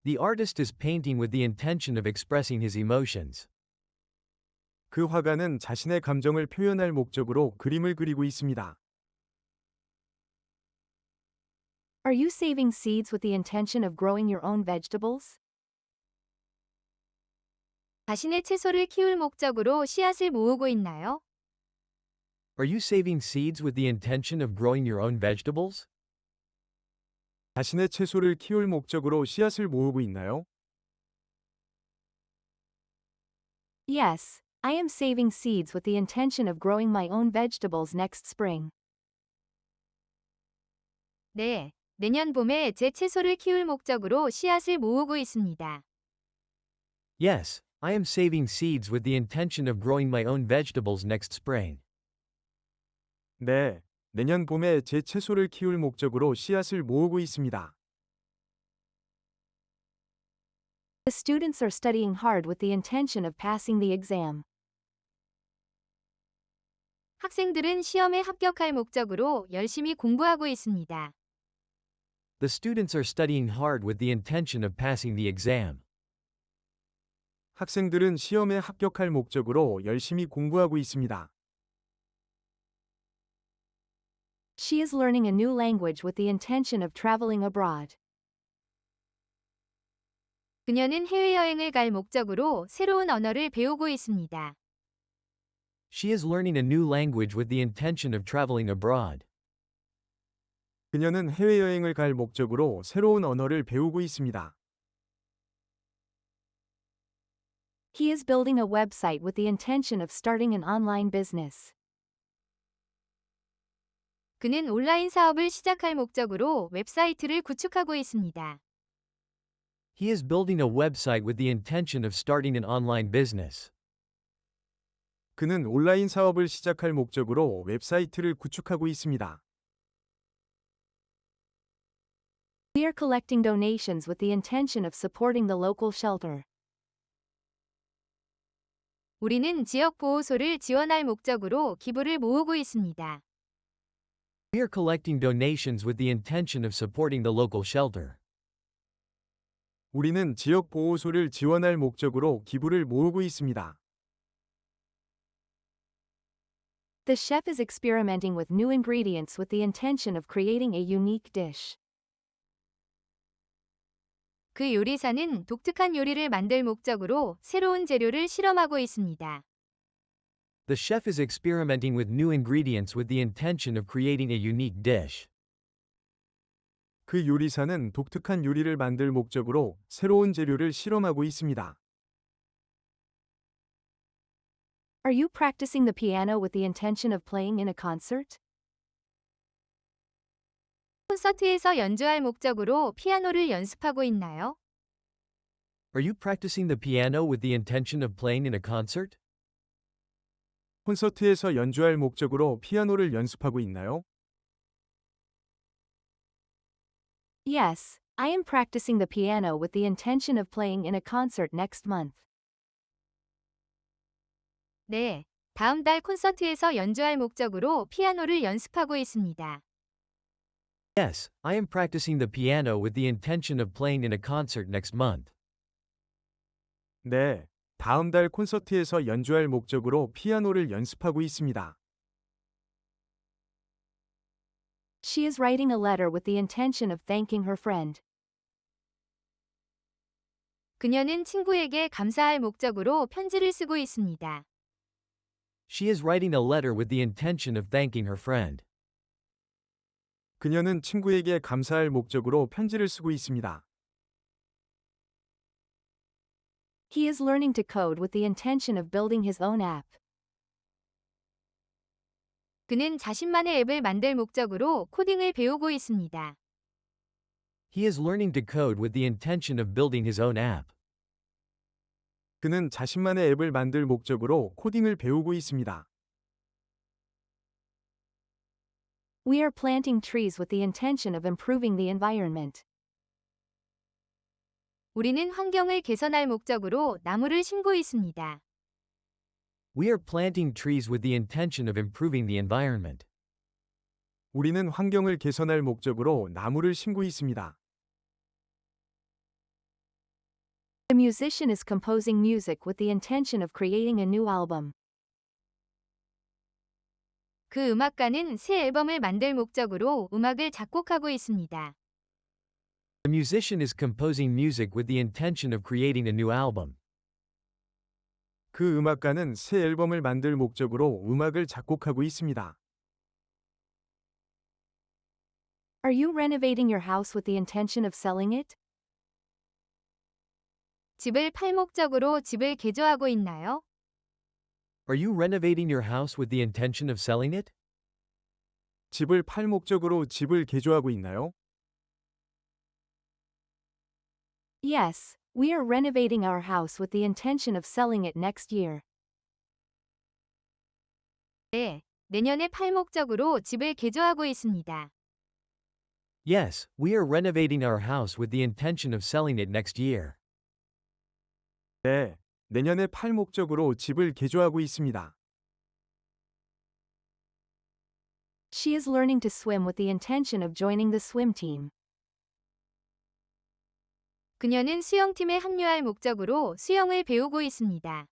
S3: The artist is painting with the intention of expressing his emotions.
S4: 그 화가는 자신의 감정을 표현할 목적으로 그림을 그리고 있습니다.
S2: Are you saving seeds with the intention of growing your own vegetables?
S1: 자신의 채소를 키울 목적으로 씨앗을 모으고 있나요?
S3: Are you saving seeds with the intention of growing your own vegetables?
S4: 자신의 채소를 키울 목적으로 씨앗을 모으고 있나요?
S2: Yes, I am saving seeds with the intention of growing my own vegetables next spring.
S1: 네, 내년 봄에 제 채소를 키울 목적으로 씨앗을 모으고 있습니다.
S3: Yes, I am saving seeds with the intention of growing my own vegetables next spring.
S4: 네, 내년 봄에 제 채소를 키울 목적으로 씨앗을 모으고 있습니다.
S2: The students are studying hard with the intention of passing the exam.
S1: 학생들은 시험에 합격할 목적으로 열심히 공부하고 있습니다.
S3: The students are studying hard with the intention of passing the exam.
S4: 학생들은 시험에 합격할 목적으로 열심히 공부하고 있습니다.
S2: She is learning a new language with the intention of traveling abroad.
S1: 그녀는 해외여행을 갈 목적으로 새로운 언어를 배우고 있습니다.
S3: She is learning a new language with the intention of traveling abroad.
S4: 그녀는 해외여행을 갈 목적으로 새로운 언어를 배우고 있습니다.
S2: He is building a website with the intention of starting an online business.
S1: 그는 온라인 사업을 시작할 목적으로 웹사이트를 구축하고 있습니다.
S3: He is building a website with the intention of starting an online business.
S4: 그는 온라인 사업을 시작할 목적으로 웹사이트를 구축하고 있습니다.
S2: We are collecting donations with the intention of supporting the local shelter.
S1: 우리는 지역 보호소를 지원할 목적으로 기부를 모으고 있습니다.
S3: We are collecting donations with the intention of supporting the local shelter.
S4: 우리는 지역 보호소를 지원할 목적으로 기부를 모으고 있습니다.
S2: The chef is experimenting with new ingredients with the intention of creating a unique dish.
S1: 그 요리사는 독특한 요리를 만들 목적으로 새로운 재료를 실험하고 있습니다.
S3: The chef is experimenting with new ingredients with the intention of creating a unique dish.
S4: 그 요리사는 독특한 요리를 만들 목적으로 새로운 재료를 실험하고 있습니다.
S2: Are you practicing the piano with the intention of playing in a concert?
S1: 콘서트에서 연주할 목적으로 피아노를 연습하고 있나요?
S3: Are you practicing the piano with the intention of playing in a concert?
S4: 콘서트에서 연주할 목적으로 피아노를 연습하고 있나요?
S2: Yes, I am practicing the piano with the intention of playing in a concert next month.
S1: 네, 다음 달 콘서트에서 연주할 목적으로 피아노를 연습하고 있습니다.
S3: Yes, I am practicing the piano with the intention of playing in a concert next month.
S4: 네, 다음 달 콘서트에서 연주할 목적으로 피아노를 연습하고 있습니다.
S2: She is writing a letter with the intention of thanking her friend.
S1: 그녀는 친구에게 감사할 목적으로 편지를 쓰고 있습니다.
S3: She is writing a letter with the intention of thanking her friend.
S4: 그녀는 친구에게 감사할 목적으로 편지를 쓰고 있습니다.
S2: He is learning to code with the intention of building his own app.
S1: 그는 자신만의 앱을 만들 목적으로 코딩을 배우고 있습니다.
S3: He is learning to code with the intention of building his own app.
S4: 그는 자신만의 앱을 만들 목적으로 코딩을 배우고 있습니다.
S2: We are planting trees with the intention of improving the environment.
S1: 우리는 환경을 개선할 목적으로 나무를 심고 있습니다.
S3: We are planting trees with the intention of improving the environment.
S4: 우리는 환경을 개선할 목적으로 나무를 심고 있습니다.
S2: The musician is composing music with the intention of creating a new album.
S1: 그 음악가는 새 앨범을 만들 목적으로 음악을 작곡하고 있습니다.
S3: The musician is composing music with the intention of creating a new album.
S4: 그 음악가는 새 앨범을 만들 목적으로 음악을 작곡하고 있습니다.
S2: Are you renovating your house with the intention of selling it?
S1: 집을 팔 목적으로 집을 개조하고 있나요?
S3: Are you renovating your house with the intention of selling it?
S4: 집을 팔 목적으로 집을 개조하고 있나요?
S2: Yes, we are renovating our house with the intention of selling it next year.
S1: 네, 내년에 팔 목적으로 집을 개조하고 있습니다.
S3: Yes, we are renovating our house with the intention of selling it next year.
S4: 네, 내년에 팔 목적으로 집을 개조하고 있습니다.
S2: She is learning to swim with the intention of joining the swim team.
S1: 그녀는 수영팀에 합류할 목적으로 수영을 배우고 있습니다.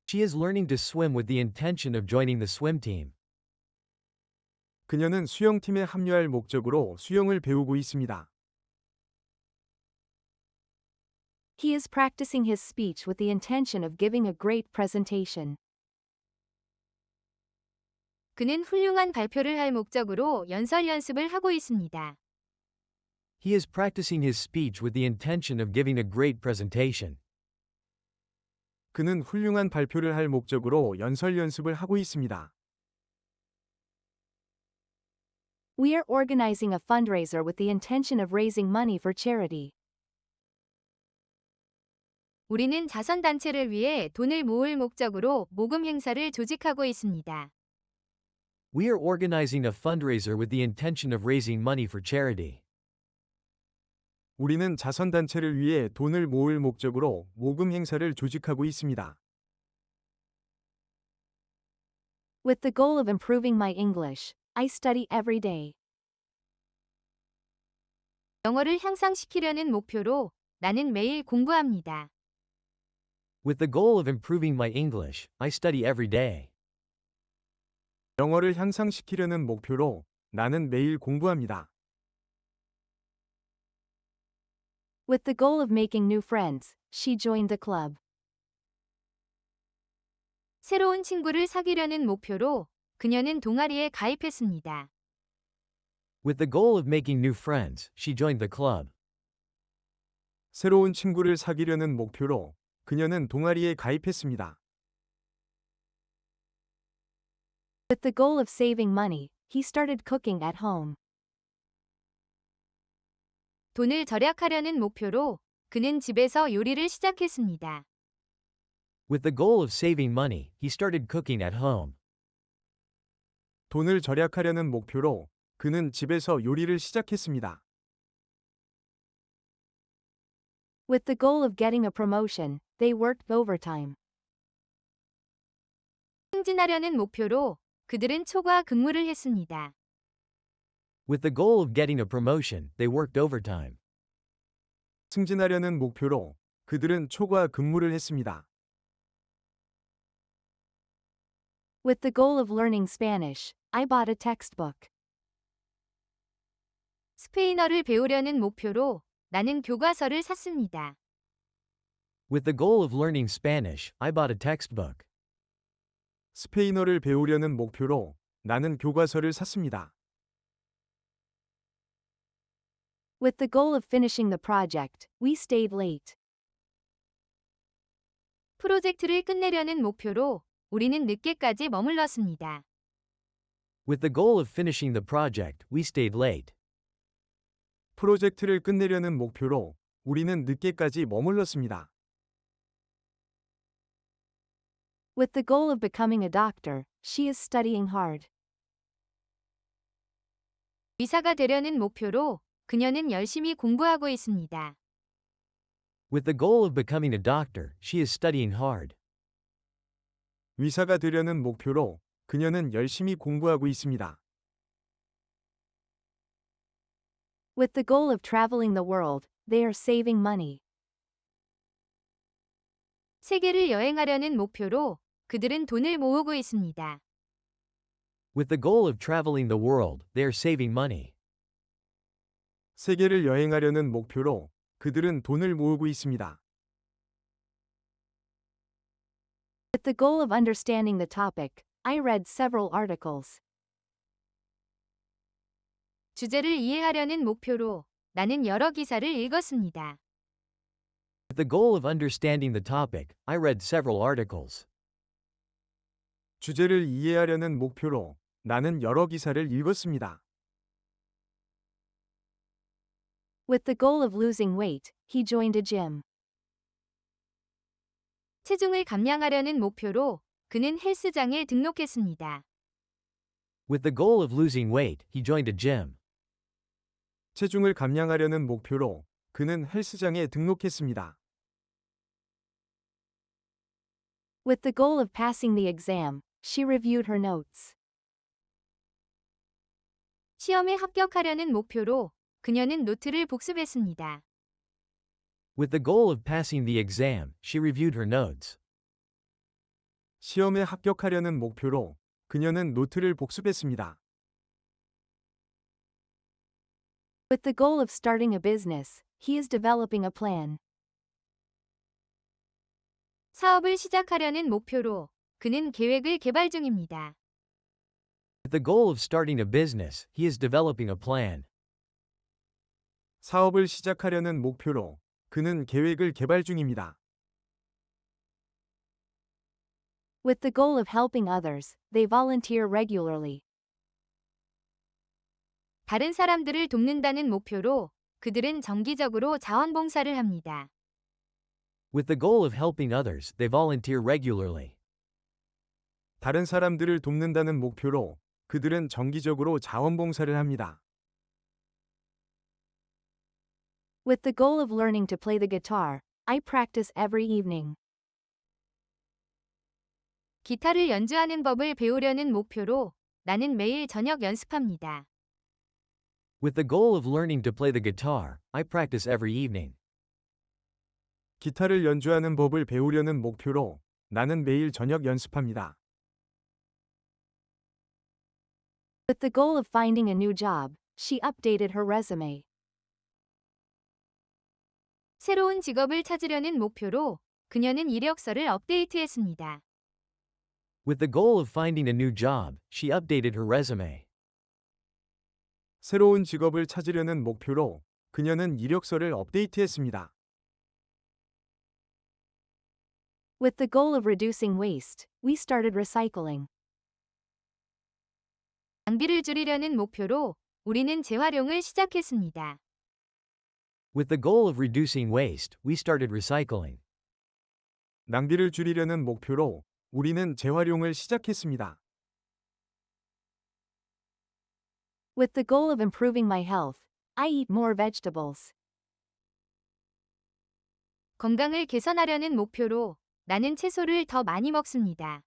S3: She is learning to swim with the intention of joining the swim team.
S4: 그녀는 수영팀에 합류할 목적으로 수영을 배우고 있습니다.
S2: He is practicing his speech with the intention of giving a great presentation.
S1: 그는 훌륭한 발표를 할 목적으로 연설 연습을 하고 있습니다.
S3: He is practicing his speech with the intention of giving a great presentation.
S4: 그는 훌륭한 발표를 할 목적으로 연설 연습을 하고 있습니다.
S2: We are organizing a fundraiser with the intention of raising money for charity.
S1: 우리는 자선단체를 위해 돈을 모을 목적으로 모금 행사를 조직하고 있습니다.
S3: We are organizing a fundraiser with the intention of raising money for charity.
S4: 우리는 자선단체를 위해 돈을 모을 목적으로 모금 행사를 조직하고 있습니다.
S2: With the goal of improving my English, I study every day.
S1: 영어를 향상시키려는 목표로 나는 매일 공부합니다.
S3: With the goal of improving my English, I study every day.
S4: 영어를 향상시키려는 목표로 나는 매일 공부합니다.
S2: With the goal of making new friends, she joined the club.
S1: 새로운 친구를 사귀려는 목표로 그녀는 동아리에 가입했습니다.
S3: With the goal of making new friends, she joined the club.
S4: 새로운 친구를 사귀려는 목표로 그녀는 동아리에 가입했습니다.
S2: With the goal of saving money, he started cooking at home.
S1: 돈을 절약하려는 목표로 그는 집에서 요리를 시작했습니다.
S3: With the goal of saving money, he started cooking at home.
S4: 돈을 절약하려는 목표로 그는 집에서 요리를 시작했습니다.
S2: With the goal of getting a promotion, they worked overtime.
S1: 승진하려는 목표로 그들은 초과 근무를 했습니다.
S3: With the goal of getting a promotion, they worked overtime.
S4: 승진하려는 목표로 그들은 초과 근무를 했습니다.
S2: With the goal of learning Spanish, I bought a textbook.
S1: 스페인어를 배우려는 목표로 나는 교과서를 샀습니다.
S3: With the goal of learning Spanish, I bought a textbook.
S4: 스페인어를 배우려는 목표로 나는 교과서를 샀습니다.
S2: With the goal of finishing the project, we stayed late.
S1: 프로젝트를 끝내려는 목표로 우리는 늦게까지 머물렀습니다.
S3: With the goal of finishing the project, we stayed late.
S4: 프로젝트를 끝내려는 목표로 우리는 늦게까지 머물렀습니다.
S2: With the goal of becoming a doctor, she is studying hard.
S1: 의사가 되려는 목표로 그녀는 열심히 공부하고 있습니다.
S3: With the goal of becoming a doctor, she is studying hard.
S4: 의사가 되려는 목표로 그녀는 열심히 공부하고 있습니다.
S2: With the goal of traveling the world, they are saving money.
S1: 세계를 여행하려는 목표로 그들은 돈을 모으고 있습니다.
S3: With the goal of traveling the world, they are saving money.
S4: 세계를 여행하려는 목표로 그들은 돈을 모으고 있습니다.
S2: With the goal of understanding the topic, I read several articles.
S1: 주제를 이해하려는 목표로 나는 여러 기사를 읽었습니다.
S3: With the goal of understanding the topic, I read several articles.
S4: 주제를 이해하려는 목표로 나는 여러 기사를 읽었습니다.
S2: With the goal of losing weight, he joined a gym.
S1: 체중을 감량하려는 목표로 그는 헬스장에 등록했습니다.
S3: With the goal of losing weight, he joined a gym.
S4: 체중을 감량하려는 목표로 그는 헬스장에 등록했습니다.
S2: With the goal of passing the exam, she reviewed her notes.
S1: 시험에 합격하려는 목표로 그녀는 노트를 복습했습니다.
S3: With the goal of passing the exam, she reviewed her notes.
S4: 시험에 합격하려는 목표로 그녀는 노트를 복습했습니다.
S2: With the goal of starting a business, he is developing a plan.
S1: 사업을 시작하려는 목표로 그는 계획을 개발 중입니다.
S3: With the goal of starting a business, he is developing a plan.
S4: 사업을 시작하려는 목표로 그는 계획을 개발 중입니다.
S2: With the goal of helping others, they volunteer regularly.
S1: 다른 사람들을 돕는다는 목표로 그들은 정기적으로 자원봉사를 합니다.
S3: With the goal of helping others, they volunteer regularly.
S4: 다른 사람들을 돕는다는 목표로 그들은 정기적으로 자원봉사를 합니다.
S2: With the goal of learning to play the guitar, I practice every evening.
S1: 기타를 연주하는 법을 배우려는 목표로 나는 매일 저녁 연습합니다.
S3: With the goal of learning to play the guitar, I practice every evening.
S4: 기타를 연주하는 법을 배우려는 목표로 나는 매일 저녁 연습합니다.
S2: With the goal of finding a new job, she updated her resume.
S1: 새로운 직업을 찾으려는 목표로 그녀는 이력서를 업데이트했습니다.
S3: With the goal of finding a new job, she updated her resume.
S4: 새로운 직업을 찾으려는 목표로 그녀는 이력서를 업데이트했습니다.
S2: With the goal of reducing waste, we started recycling.
S1: 낭비를 줄이려는 목표로 우리는 재활용을 시작했습니다.
S3: With the goal of reducing waste, we started recycling.
S4: 낭비를 줄이려는 목표로 우리는 재활용을 시작했습니다.
S2: With the goal of improving my health, I eat more vegetables.
S1: 건강을 개선하려는 목표로 나는 채소를 더 많이 먹습니다.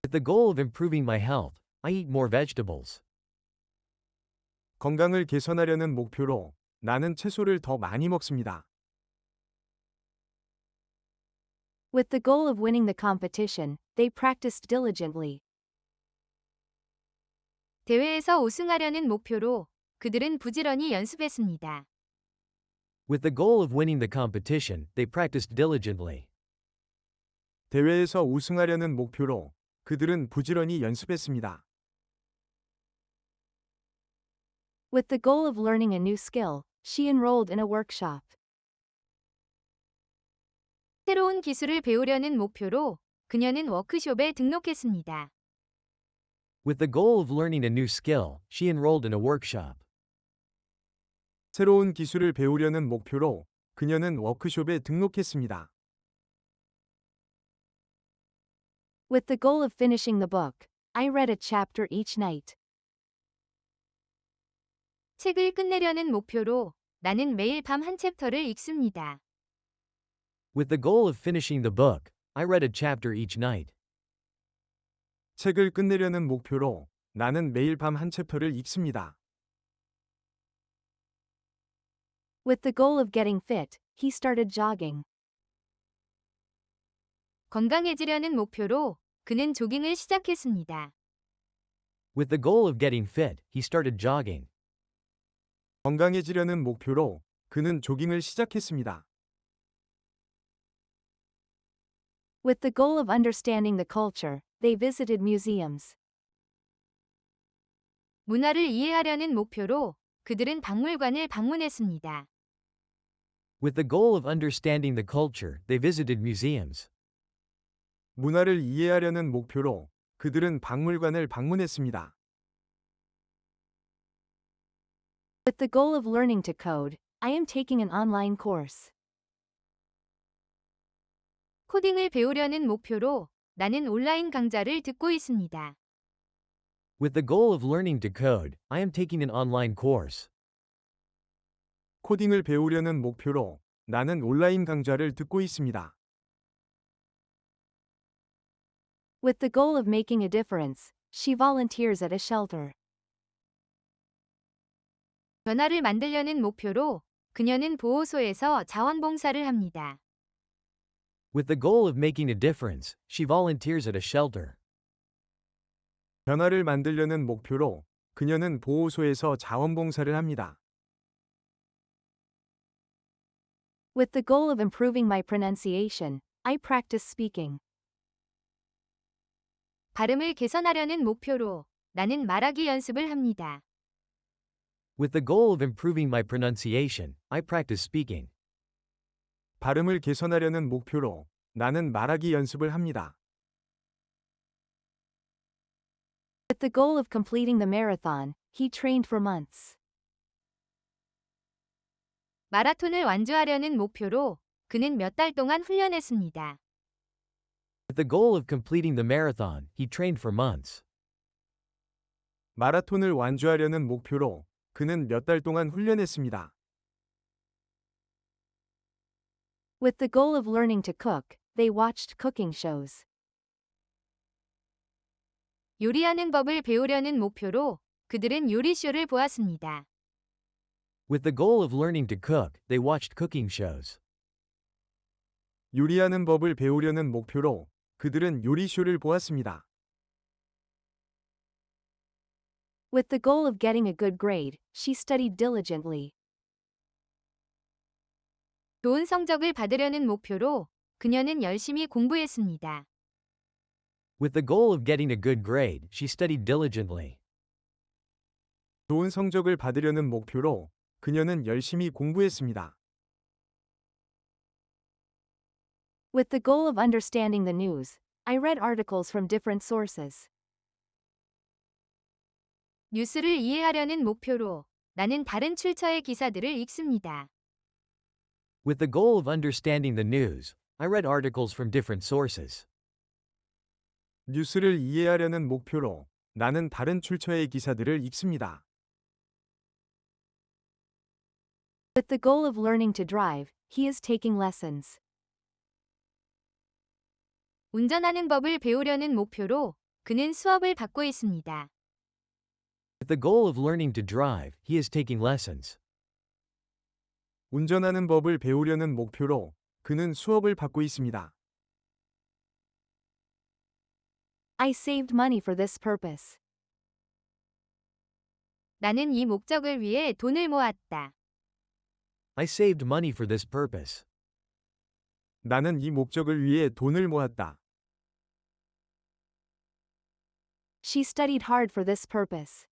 S3: With the goal of improving my health, I eat more vegetables.
S4: 건강을 개선하려는 목표로 나는 채소를 더 많이 먹습니다.
S2: With the goal of winning the competition, they practiced diligently.
S1: 대회에서 우승하려는 목표로 그들은 부지런히 연습했습니다.
S3: With the goal of winning the competition, they practiced diligently.
S4: 대회에서 우승하려는 목표로 그들은 부지런히 연습했습니다.
S2: With the goal of learning a new skill, she enrolled in a workshop.
S1: 새로운 기술을 배우려는 목표로 그녀는 워크숍에 등록했습니다.
S3: With the goal of learning a new skill, she enrolled in a workshop.
S4: 새로운 기술을 배우려는 목표로 그녀는 워크숍에 등록했습니다.
S2: With the goal of finishing the book, I read a chapter each night.
S1: 책을 끝내려는 목표로 나는 매일 밤 한 챕터를 읽습니다.
S3: With the goal of finishing the book, I read a chapter each night.
S4: 책을 끝내려는 목표로 나는 매일 밤 한 챕터를 읽습니다.
S2: With the goal of getting fit, he started jogging.
S1: 건강해지려는 목표로 그는 조깅을 시작했습니다.
S3: With the goal of getting fit, he started jogging.
S4: 건강해지려는 목표로 그는 조깅을 시작했습니다.
S2: With the goal of understanding the culture, they visited museums.
S1: 문화를 이해하려는 목표로 그들은 박물관을 방문했습니다.
S3: With the goal of understanding the culture, they visited museums.
S4: 문화를 이해하려는 목표로 그들은 박물관을 방문했습니다.
S2: With the goal of learning to code, I am taking an online course.
S1: 코딩을 배우려는 목표로 나는 온라인 강좌를 듣고 있습니다.
S3: With the goal of learning to code, I am taking an online course.
S4: 코딩을 배우려는 목표로 나는 온라인 강좌를 듣고 있습니다.
S2: With the goal of making a difference, she volunteers at a shelter.
S1: 변화를 만들려는 목표로 그녀는 보호소에서 자원봉사를 합니다.
S3: With the goal of making a difference, she volunteers at a shelter.
S4: 변화를 만들려는 목표로 그녀는 보호소에서 자원봉사를 합니다.
S2: With the goal of improving my pronunciation, I practice speaking.
S1: 발음을 개선하려는 목표로 나는 말하기 연습을 합니다.
S3: With the goal of improving my pronunciation, I practice speaking.
S4: 발음을 개선하려는 목표로 나는 말하기 연습을 합니다.
S2: With the goal of completing the marathon, he trained for months.
S1: 마라톤을 완주하려는 목표로 그는 몇 달 동안 훈련했습니다.
S3: With the goal of completing the marathon, he trained for months.
S4: 마라톤을 완주하려는 목표로 그는 몇 달 동안 훈련했습니다.
S2: With the goal of learning to cook, they watched cooking shows.
S1: 요리하는 법을 배우려는 목표로 그들은 요리쇼를 보았습니다.
S3: With the goal of learning to cook, they watched cooking shows.
S4: 요리하는 법을 배우려는 목표로 그들은 요리쇼를 보았습니다.
S2: With the goal of getting a good grade, she studied diligently.
S1: 좋은 성적을 받으려는 목표로 그녀는 열심히 공부했습니다.
S3: With the goal of getting a good grade, she studied diligently.
S4: 좋은 성적을 받으려는 목표로 그녀는 열심히 공부했습니다.
S2: With the goal of understanding the news, I read articles from different sources.
S1: 뉴스를 이해하려는 목표로 나는 다른 출처의 기사들을 읽습니다.
S3: With the goal of understanding the news, I read articles from different sources.
S4: 뉴스를 이해하려는 목표로 나는 다른 출처의 기사들을 읽습니다.
S2: With the goal of learning to drive, he is taking lessons.
S1: 운전하는 법을 배우려는 목표로 그는 수업을 받고 있습니다.
S3: With the goal of learning to drive, he is taking lessons.
S4: 운전하는 법을 배우려는 목표로 그는 수업을 받고 있습니다.
S2: I saved money for this purpose.
S1: 나는 이 목적을 위해 돈을 모았다.
S3: I saved money for this purpose.
S4: 나는 이 목적을 위해 돈을 모았다.
S2: She studied hard for this purpose.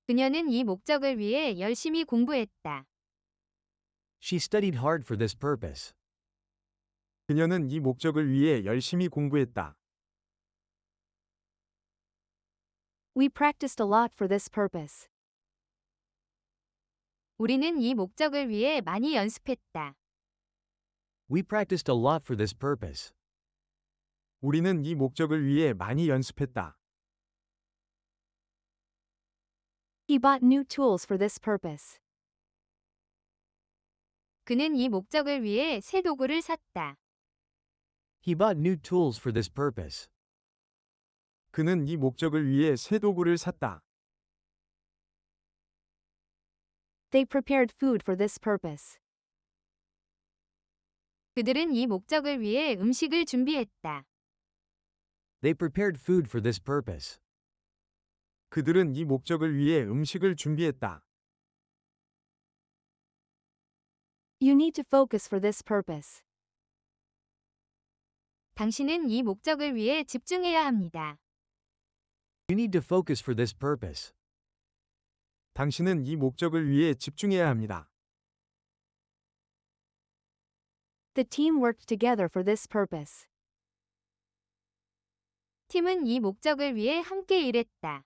S1: 그녀는 이 목적을 위해 열심히 공부했다.
S3: She studied hard for this purpose.
S4: 그녀는 이 목적을 위해 열심히 공부했다.
S2: We practiced a lot for this purpose.
S1: 우리는 이 목적을 위해 많이 연습했다.
S3: We practiced a lot for this purpose.
S4: 우리는 이 목적을 위해 많이 연습했다.
S2: He bought new tools for this purpose.
S1: 그는 이 목적을 위해 새 도구를 샀다.
S3: He bought new tools for this purpose.
S4: 그는 이 목적을 위해 새 도구를 샀다.
S2: They prepared food for this purpose.
S1: 그들은 이 목적을 위해 음식을 준비했다.
S3: They prepared food for this purpose.
S4: 그들은 이 목적을 위해 음식을 준비했다.
S2: You need to focus for this purpose.
S1: 당신은 이 목적을 위해 집중해야 합니다.
S3: You need to focus for this purpose.
S4: 당신은 이 목적을 위해 집중해야 합니다.
S2: The team worked together for this purpose.
S1: 팀은 이 목적을 위해 함께 일했다.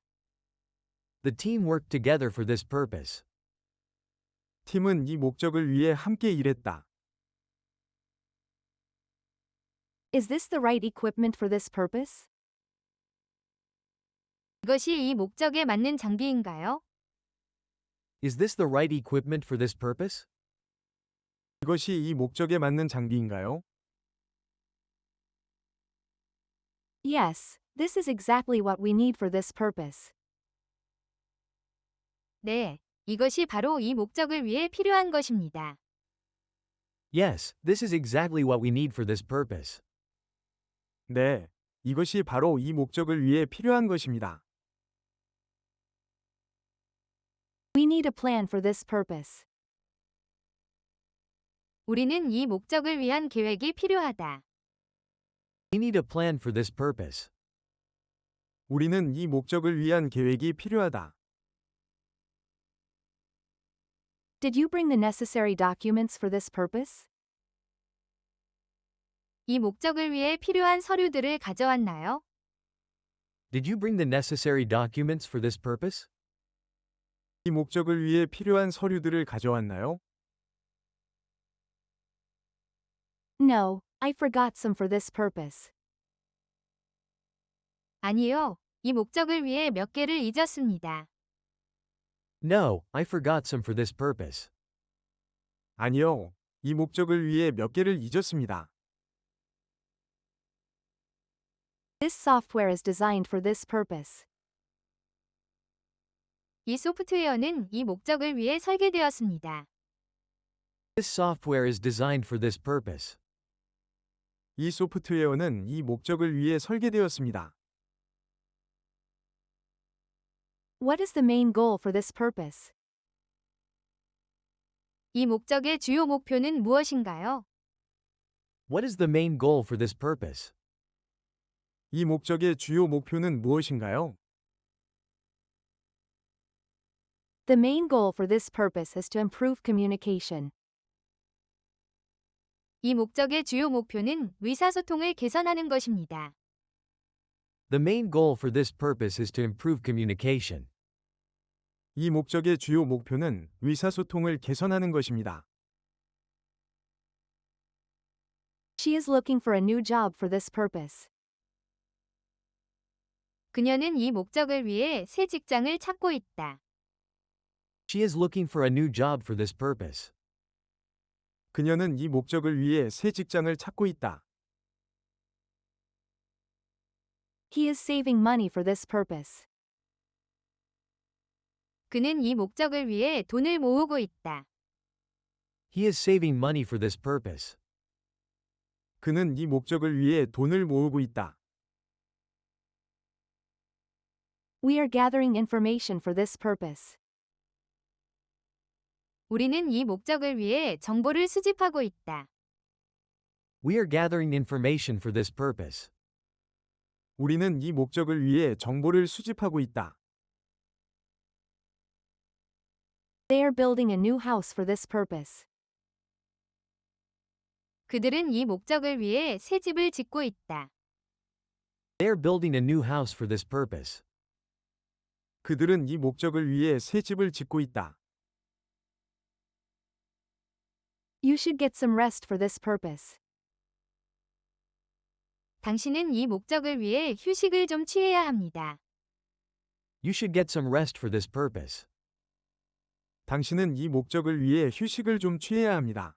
S3: The team worked together for this purpose.
S4: 팀은 이 목적을 위해 함께 일했다.
S2: Is this the right equipment for this purpose?
S1: 이것이 이 목적에 맞는 장비인가요?
S3: Is this the right equipment for this purpose?
S4: 이것이 이 목적에 맞는 장비인가요?
S2: Yes, this is exactly what we need for this purpose.
S1: 네, 이것이 바로 이 목적을 위해 필요한 것입니다.
S3: Yes, this is exactly what we need for this purpose.
S4: 네, 이것이 바로 이 목적을 위해 필요한 것입니다.
S2: We need a plan for this purpose.
S1: 우리는 이 목적을 위한 계획이 필요하다.
S3: We need a plan for this purpose.
S4: 우리는 이 목적을 위한 계획이 필요하다.
S2: Did you bring the necessary documents for this purpose?
S1: 이 목적을 위해 필요한 서류들을 가져왔나요?
S3: Did you bring the necessary documents for this purpose?
S4: 이 목적을 위해 필요한 서류들을 가져왔나요?
S2: No, I forgot some for this purpose.
S1: 아니요, 이 목적을 위해 몇 개를 잊었습니다.
S3: No, I forgot some for this purpose.
S4: 아니요, 이 목적을 위해 몇 개를 잊었습니다.
S2: This software is designed for this purpose.
S1: 이 소프트웨어는 이 목적을 위해 설계되었습니다.
S3: This software is designed for this purpose.
S4: 이 소프트웨어는 이 목적을 위해 설계되었습니다.
S2: What is the main goal for this purpose?
S1: 이 목적의 주요 목표는 무엇인가요?
S3: What is the main goal for this purpose?
S4: 이 목적의 주요 목표는 무엇인가요?
S2: The main goal for this purpose is to improve communication.
S1: 이 목적의 주요 목표는 의사소통을 개선하는 것입니다.
S3: The main goal for this purpose is to improve communication.
S4: 이 목적의 주요 목표는 의사소통을 개선하는 것입니다.
S2: She is looking for a new job for this purpose.
S1: 그녀는 이 목적을 위해 새 직장을 찾고 있다.
S3: She is looking for a new job for this purpose.
S4: 그녀는 이 목적을 위해 새 직장을 찾고 있다.
S2: He is saving money for this purpose.
S1: 그는 이 목적을 위해 돈을 모으고 있다.
S3: He is saving money for this purpose.
S4: 그는 이 목적을 위해 돈을 모으고 있다.
S2: We are gathering information for this purpose.
S1: 우리는 이 목적을 위해 정보를 수집하고 있다.
S3: We are gathering information for this purpose.
S4: 우리는 이 목적을 위해 정보를 수집하고 있다.
S2: They are building a new house for this purpose.
S1: 그들은 이 목적을 위해 새 집을 짓고 있다.
S3: They are building a new house for this purpose.
S4: 그들은 이 목적을 위해 새 집을 짓고 있다.
S2: You should get some rest for this purpose.
S1: 당신은 이 목적을 위해 휴식을 좀 취해야 합니다.
S3: You should get some rest for this purpose.
S4: 당신은 이 목적을 위해 휴식을 좀 취해야 합니다.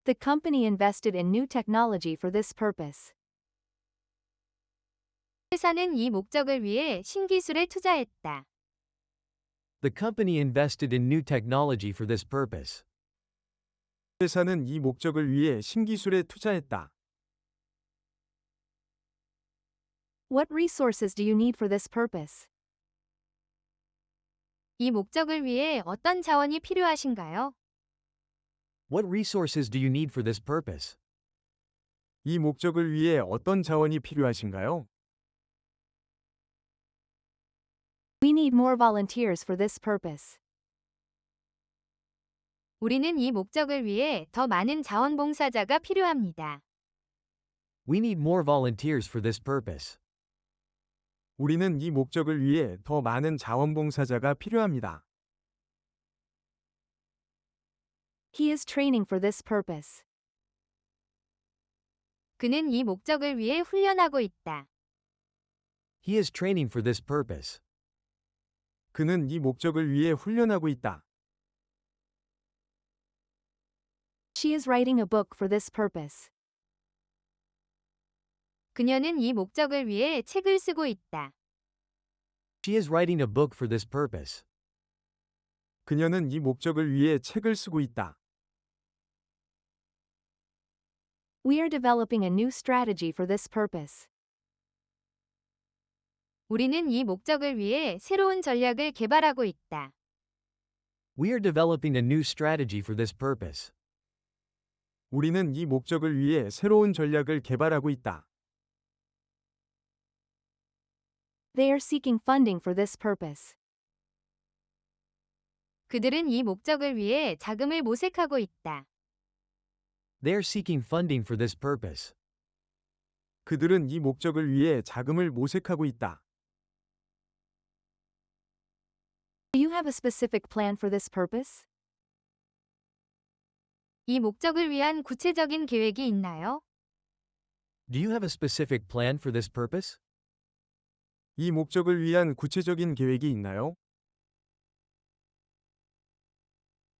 S2: The company invested in new technology for this purpose.
S1: 회사는 이 목적을 위해 신기술에 투자했다.
S3: The company invested in new technology for this purpose.
S4: 회사는 이 목적을 위해 신기술에 투자했다.
S2: What resources do you need for this purpose?
S1: 이 목적을 위해 어떤 자원이 필요하신가요?
S3: What resources do you need for this purpose?
S4: 이 목적을 위해 어떤 자원이 필요하신가요?
S2: We need more volunteers for this purpose.
S1: 우리는 이 목적을 위해 더 많은 자원봉사자가 필요합니다.
S3: We need more volunteers for this purpose.
S4: 우리는 이 목적을 위해 더 많은 자원봉사자가 필요합니다.
S2: He is training for this purpose.
S1: 그는 이 목적을 위해 훈련하고 있다.
S3: He is training for this purpose.
S4: 그는 이 목적을 위해 훈련하고 있다.
S2: She is writing a book for this purpose.
S1: 그녀는 이 목적을 위해 책을 쓰고 있다.
S3: She is writing a book for this purpose.
S4: 그녀는 이 목적을 위해 책을 쓰고 있다.
S2: We are developing a new strategy for this purpose.
S1: 우리는 이 목적을 위해 새로운 전략을 개발하고 있다.
S3: We are developing a new strategy for this purpose.
S4: 우리는 이 목적을 위해 새로운 전략을 개발하고 있다.
S2: They are seeking funding for this purpose.
S1: 그들은 이 목적을 위해 자금을 모색하고 있다.
S3: They are seeking funding for this purpose.
S4: 그들은 이 목적을 위해 자금을 모색하고 있다.
S2: Do you have a specific plan for this purpose?
S1: 이 목적을 위한 구체적인 계획이 있나요?
S3: Do you have a specific plan for this purpose?
S4: 이 목적을 위한 구체적인 계획이 있나요?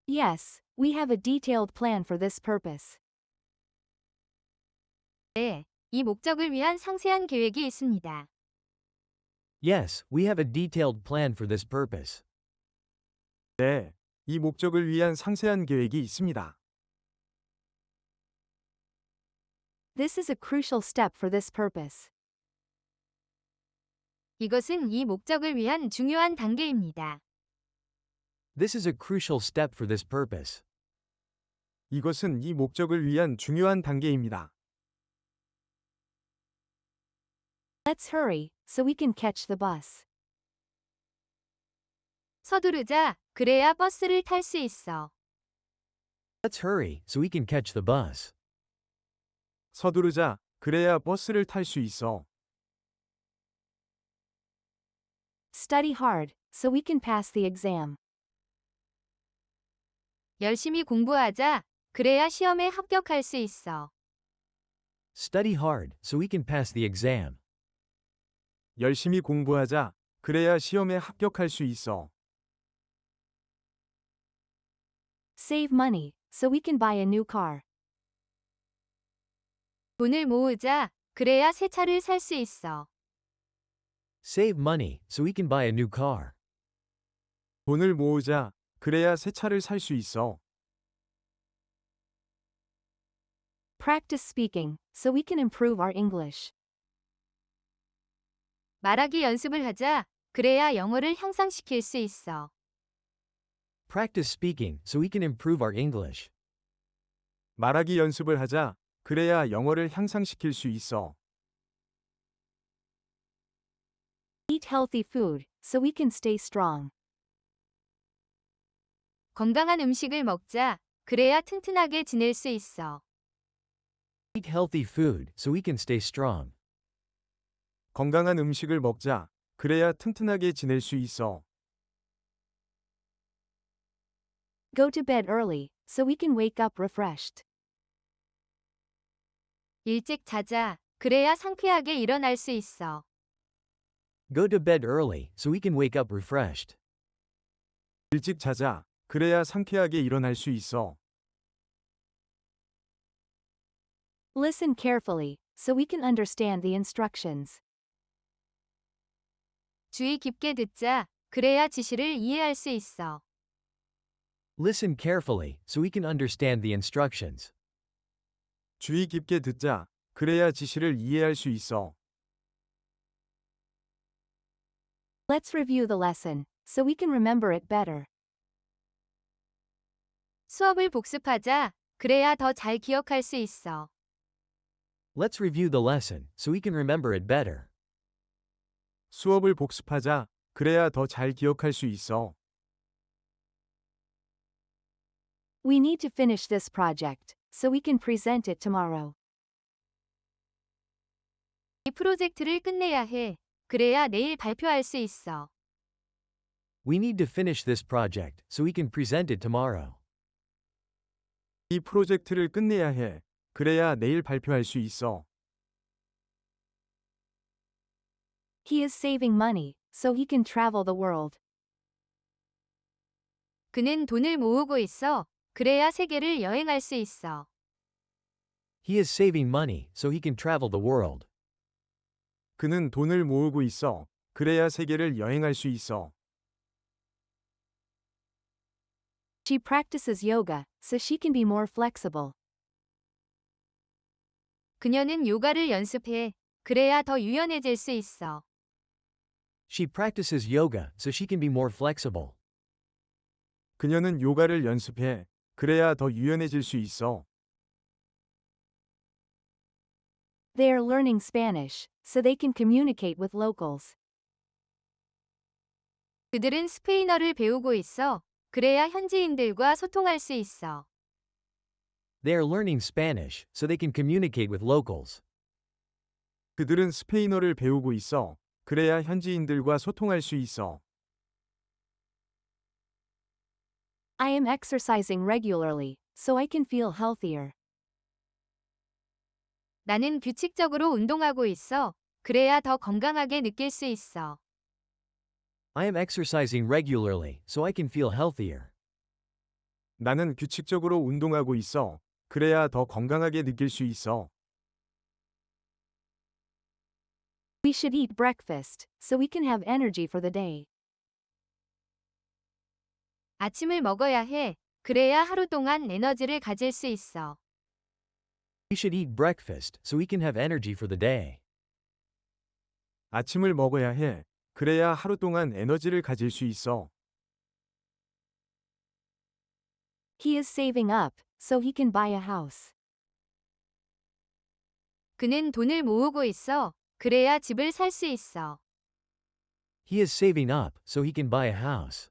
S2: Yes, we have a detailed plan for this purpose.
S1: 네, 이 목적을 위한 상세한 계획이 있습니다.
S3: Yes, we have a detailed plan for this purpose.
S4: 네, 이 목적을 위한 상세한 계획이 있습니다.
S2: This is a crucial step for this purpose.
S1: 이것은 이 목적을 위한 중요한 단계입니다.
S3: This is a crucial step for this purpose.
S4: 이것은 이 목적을 위한 중요한 단계입니다.
S2: Let's hurry, so we can catch the bus.
S1: 서두르자, 그래야 버스를 탈 수 있어.
S3: Let's hurry, so we can catch the bus.
S4: 서두르자, 그래야 버스를 탈 수 있어.
S2: Study hard, so we can pass the exam.
S1: 열심히 공부하자, 그래야 시험에 합격할 수 있어.
S3: Study hard, so we can pass the exam.
S4: 열심히 공부하자, 그래야 시험에 합격할 수 있어.
S2: Save money, so we can buy a new car.
S1: 돈을 모으자, 그래야 새 차를 살 수 있어.
S3: Save money, so we can buy a new car.
S4: 돈을 모으자, 그래야 새 차를 살 수 있어.
S2: Practice speaking, so we can improve our English.
S1: 말하기 연습을 하자, 그래야 영어를 향상시킬 수 있어.
S3: Practice speaking, so we can improve our English.
S4: 말하기 연습을 하자, 그래야 영어를 향상시킬 수 있어.
S2: Eat healthy food, so we can stay strong.
S1: 건강한 음식을 먹자, 그래야 튼튼하게 지낼 수 있어.
S3: Eat healthy food, so we can stay strong.
S4: 건강한 음식을 먹자, 그래야 튼튼하게 지낼 수 있어.
S2: Go to bed early, so we can wake up refreshed.
S1: 일찍 자자, 그래야 상쾌하게 일어날 수 있어.
S3: Go to bed early, so we can wake up refreshed.
S4: 일찍 자자, 그래야 상쾌하게 일어날 수 있어.
S2: Listen carefully, so we can understand the instructions.
S1: 주의 깊게 듣자, 그래야 지시를 이해할 수 있어.
S3: Listen carefully so we can understand the instructions.
S4: 주의 깊게 듣자. 그래야 지시를 이해할 수 있어.
S2: Let's review the lesson, so we can remember it better.
S1: 수업을 복습하자. 그래야 더 잘 기억할 수 있어.
S3: Let's review the lesson so we can remember it better.
S4: 수업을 복습하자. 그래야 더 잘 기억할 수 있어.
S2: We need to finish this project, so we can present it tomorrow.
S1: 이 프로젝트를 끝내야 해. 그래야 내일 발표할 수 있어.
S3: We need to finish this project so we can present it tomorrow.
S4: 이 프로젝트를 끝내야 해. 그래야 내일 발표할 수 있어.
S2: He is saving money, so he can travel the world.
S1: 그는 돈을 모으고 있어. 그래야 세계를 여행할 수 있어.
S3: He is saving money so he can travel the world.
S4: 그는 돈을 모으고 있어. 그래야 세계를 여행할 수 있어.
S2: She practices yoga, so she can be more flexible.
S1: 그녀는 요가를 연습해. 그래야 더 유연해질 수 있어.
S3: She practices yoga so she can be more flexible.
S4: 그녀는 요가를 연습해. 그래야 더 유연해질 수 있어.
S2: They are learning Spanish, so they can communicate with locals.
S1: 그들은 스페인어를 배우고 있어. 그래야 현지인들과 소통할 수 있어.
S3: They are learning Spanish so they can communicate with locals.
S4: 그들은 스페인어를 배우고 있어. 그래야 현지인들과 소통할 수 있어.
S2: I am exercising regularly, so I can feel healthier.
S1: 나는 규칙적으로 운동하고 있어. 그래야 더 건강하게 느낄 수 있어.
S3: I am exercising regularly so I can feel healthier.
S4: 나는 규칙적으로 운동하고 있어. 그래야 더 건강하게 느낄 수 있어.
S2: We should eat breakfast, so we can have energy for the day.
S1: 아침을 먹어야 해. 그래야 하루 동안 에너지를 가질 수 있어.
S3: We should eat breakfast so we can have energy for the day.
S4: 아침을 먹어야 해. 그래야 하루 동안 에너지를 가질 수 있어.
S2: He is saving up, so he can buy a house.
S1: 그는 돈을 모으고 있어. 그래야 집을 살 수 있어.
S3: He is saving up so he can buy a house.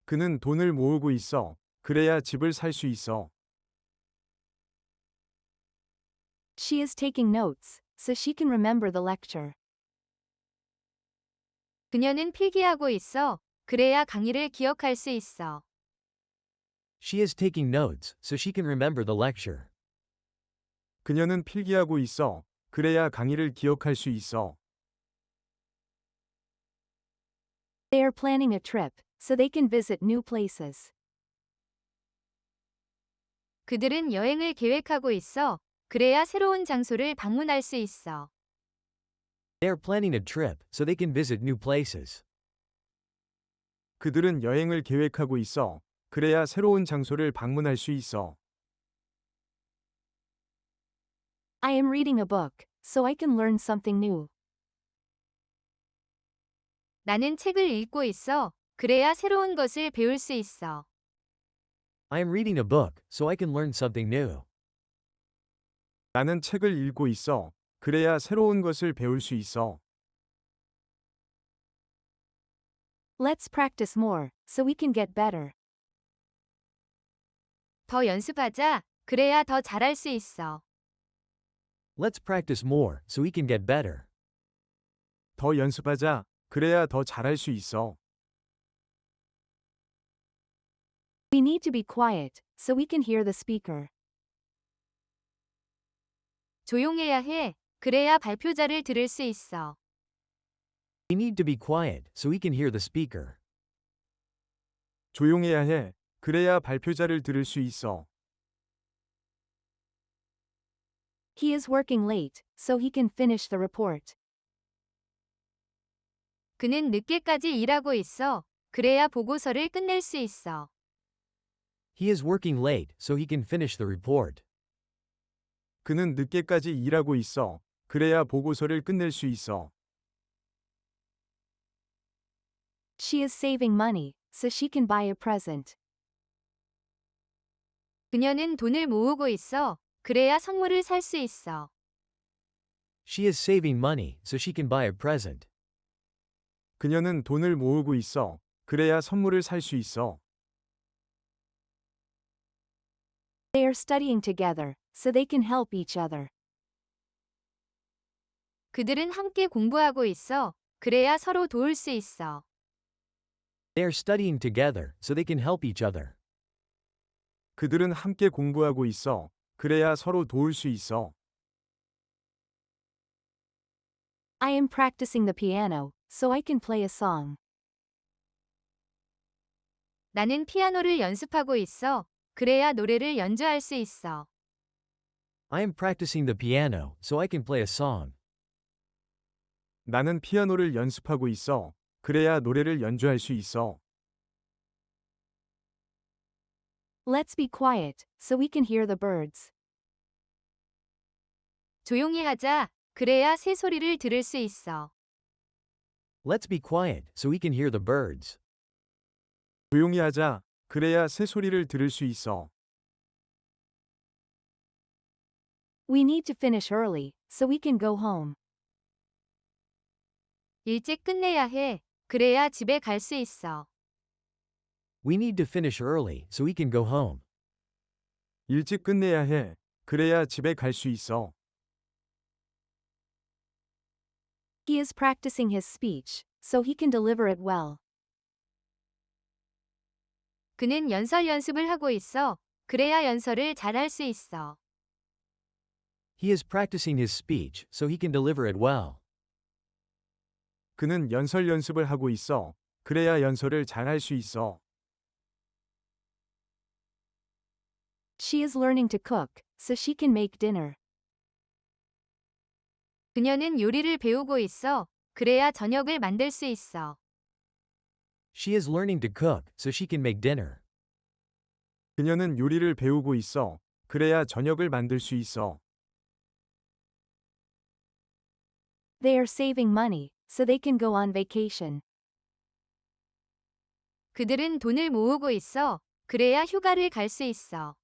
S4: 그는 돈을 모으고 있어. 그래야 집을 살 수 있어.
S2: She is taking notes, so she can remember the lecture.
S1: 그녀는 필기하고 있어. 그래야 강의를 기억할 수 있어.
S3: She is taking notes so she can remember the lecture.
S4: 그녀는 필기하고 있어. 그래야 강의를 기억할 수 있어.
S2: They are planning a trip, so they can visit new places.
S1: 그들은 여행을 계획하고 있어. 그래야 새로운 장소를 방문할 수 있어.
S3: They are planning a trip so they can visit new places.
S4: 그들은 여행을 계획하고 있어. 그래야 새로운 장소를 방문할 수 있어.
S2: I am reading a book, so I can learn something new.
S1: 나는 책을 읽고 있어. 그래야 새로운 것을 배울 수 있어.
S3: I am reading a book so I can learn something new.
S4: 나는 책을 읽고 있어. 그래야 새로운 것을 배울 수 있어.
S2: Let's practice more, so we can get better.
S1: 더 연습하자. 그래야 더 잘할 수 있어.
S3: Let's practice more so we can get better.
S4: 더 연습하자. 그래야 더 잘할 수 있어.
S2: We need to be quiet, so we can hear the speaker.
S1: 조용해야 해. 그래야 발표자를 들을 수 있어.
S3: We need to be quiet so we can hear the speaker.
S4: 조용해야 해. 그래야 발표자를 들을 수 있어.
S2: He is working late, so he can finish the report.
S1: 그는 늦게까지 일하고 있어. 그래야 보고서를 끝낼 수 있어.
S3: He is working late so he can finish the report.
S4: 그는 늦게까지 일하고 있어. 그래야 보고서를 끝낼 수 있어.
S2: She is saving money, so she can buy a present.
S1: 그녀는 돈을 모으고 있어. 그래야 선물을 살 수 있어.
S3: She is saving money so she can buy a present.
S4: 그녀는 돈을 모으고 있어. 그래야 선물을 살 수 있어.
S2: They are studying together, so they can help each other.
S1: 그들은 함께 공부하고 있어. 그래야 서로 도울 수 있어.
S3: They are studying together so they can help each other.
S4: 그들은 함께 공부하고 있어. 그래야 서로 도울 수 있어.
S2: I am practicing the piano, so I can play a song.
S1: 나는 피아노를 연습하고 있어. 그래야 노래를 연주할 수 있어.
S3: I am practicing the piano so I can play a song.
S4: 나는 피아노를 연습하고 있어. 그래야 노래를 연주할 수 있어.
S2: Let's be quiet, so we can hear the birds.
S1: 조용히 하자. 그래야 새 소리를 들을 수 있어.
S3: Let's be quiet so we can hear the birds.
S4: 조용히 하자. 그래야 새 소리를 들을 수 있어.
S2: We need to finish early, so we can go home.
S1: 일찍 끝내야 해. 그래야 집에 갈 수 있어.
S3: We need to finish early so we can go home.
S4: 일찍 끝내야 해. 그래야 집에 갈 수 있어.
S2: He is practicing his speech, so he can deliver it well.
S1: 그는 연설 연습을 하고 있어. 그래야 연설을 잘할 수 있어.
S3: He is practicing his speech so he can deliver it well.
S4: 그는 연설 연습을 하고 있어. 그래야 연설을 잘할 수 있어.
S2: She is learning to cook, so she can make dinner.
S1: 그녀는 요리를 배우고 있어. 그래야 저녁을 만들 수 있어.
S3: She is learning to cook so she can make dinner.
S4: 그녀는 요리를 배우고 있어. 그래야 저녁을 만들 수 있어.
S2: They are saving money, so they can go on vacation.
S1: 그들은 돈을 모으고 있어. 그래야 휴가를 갈 수 있어.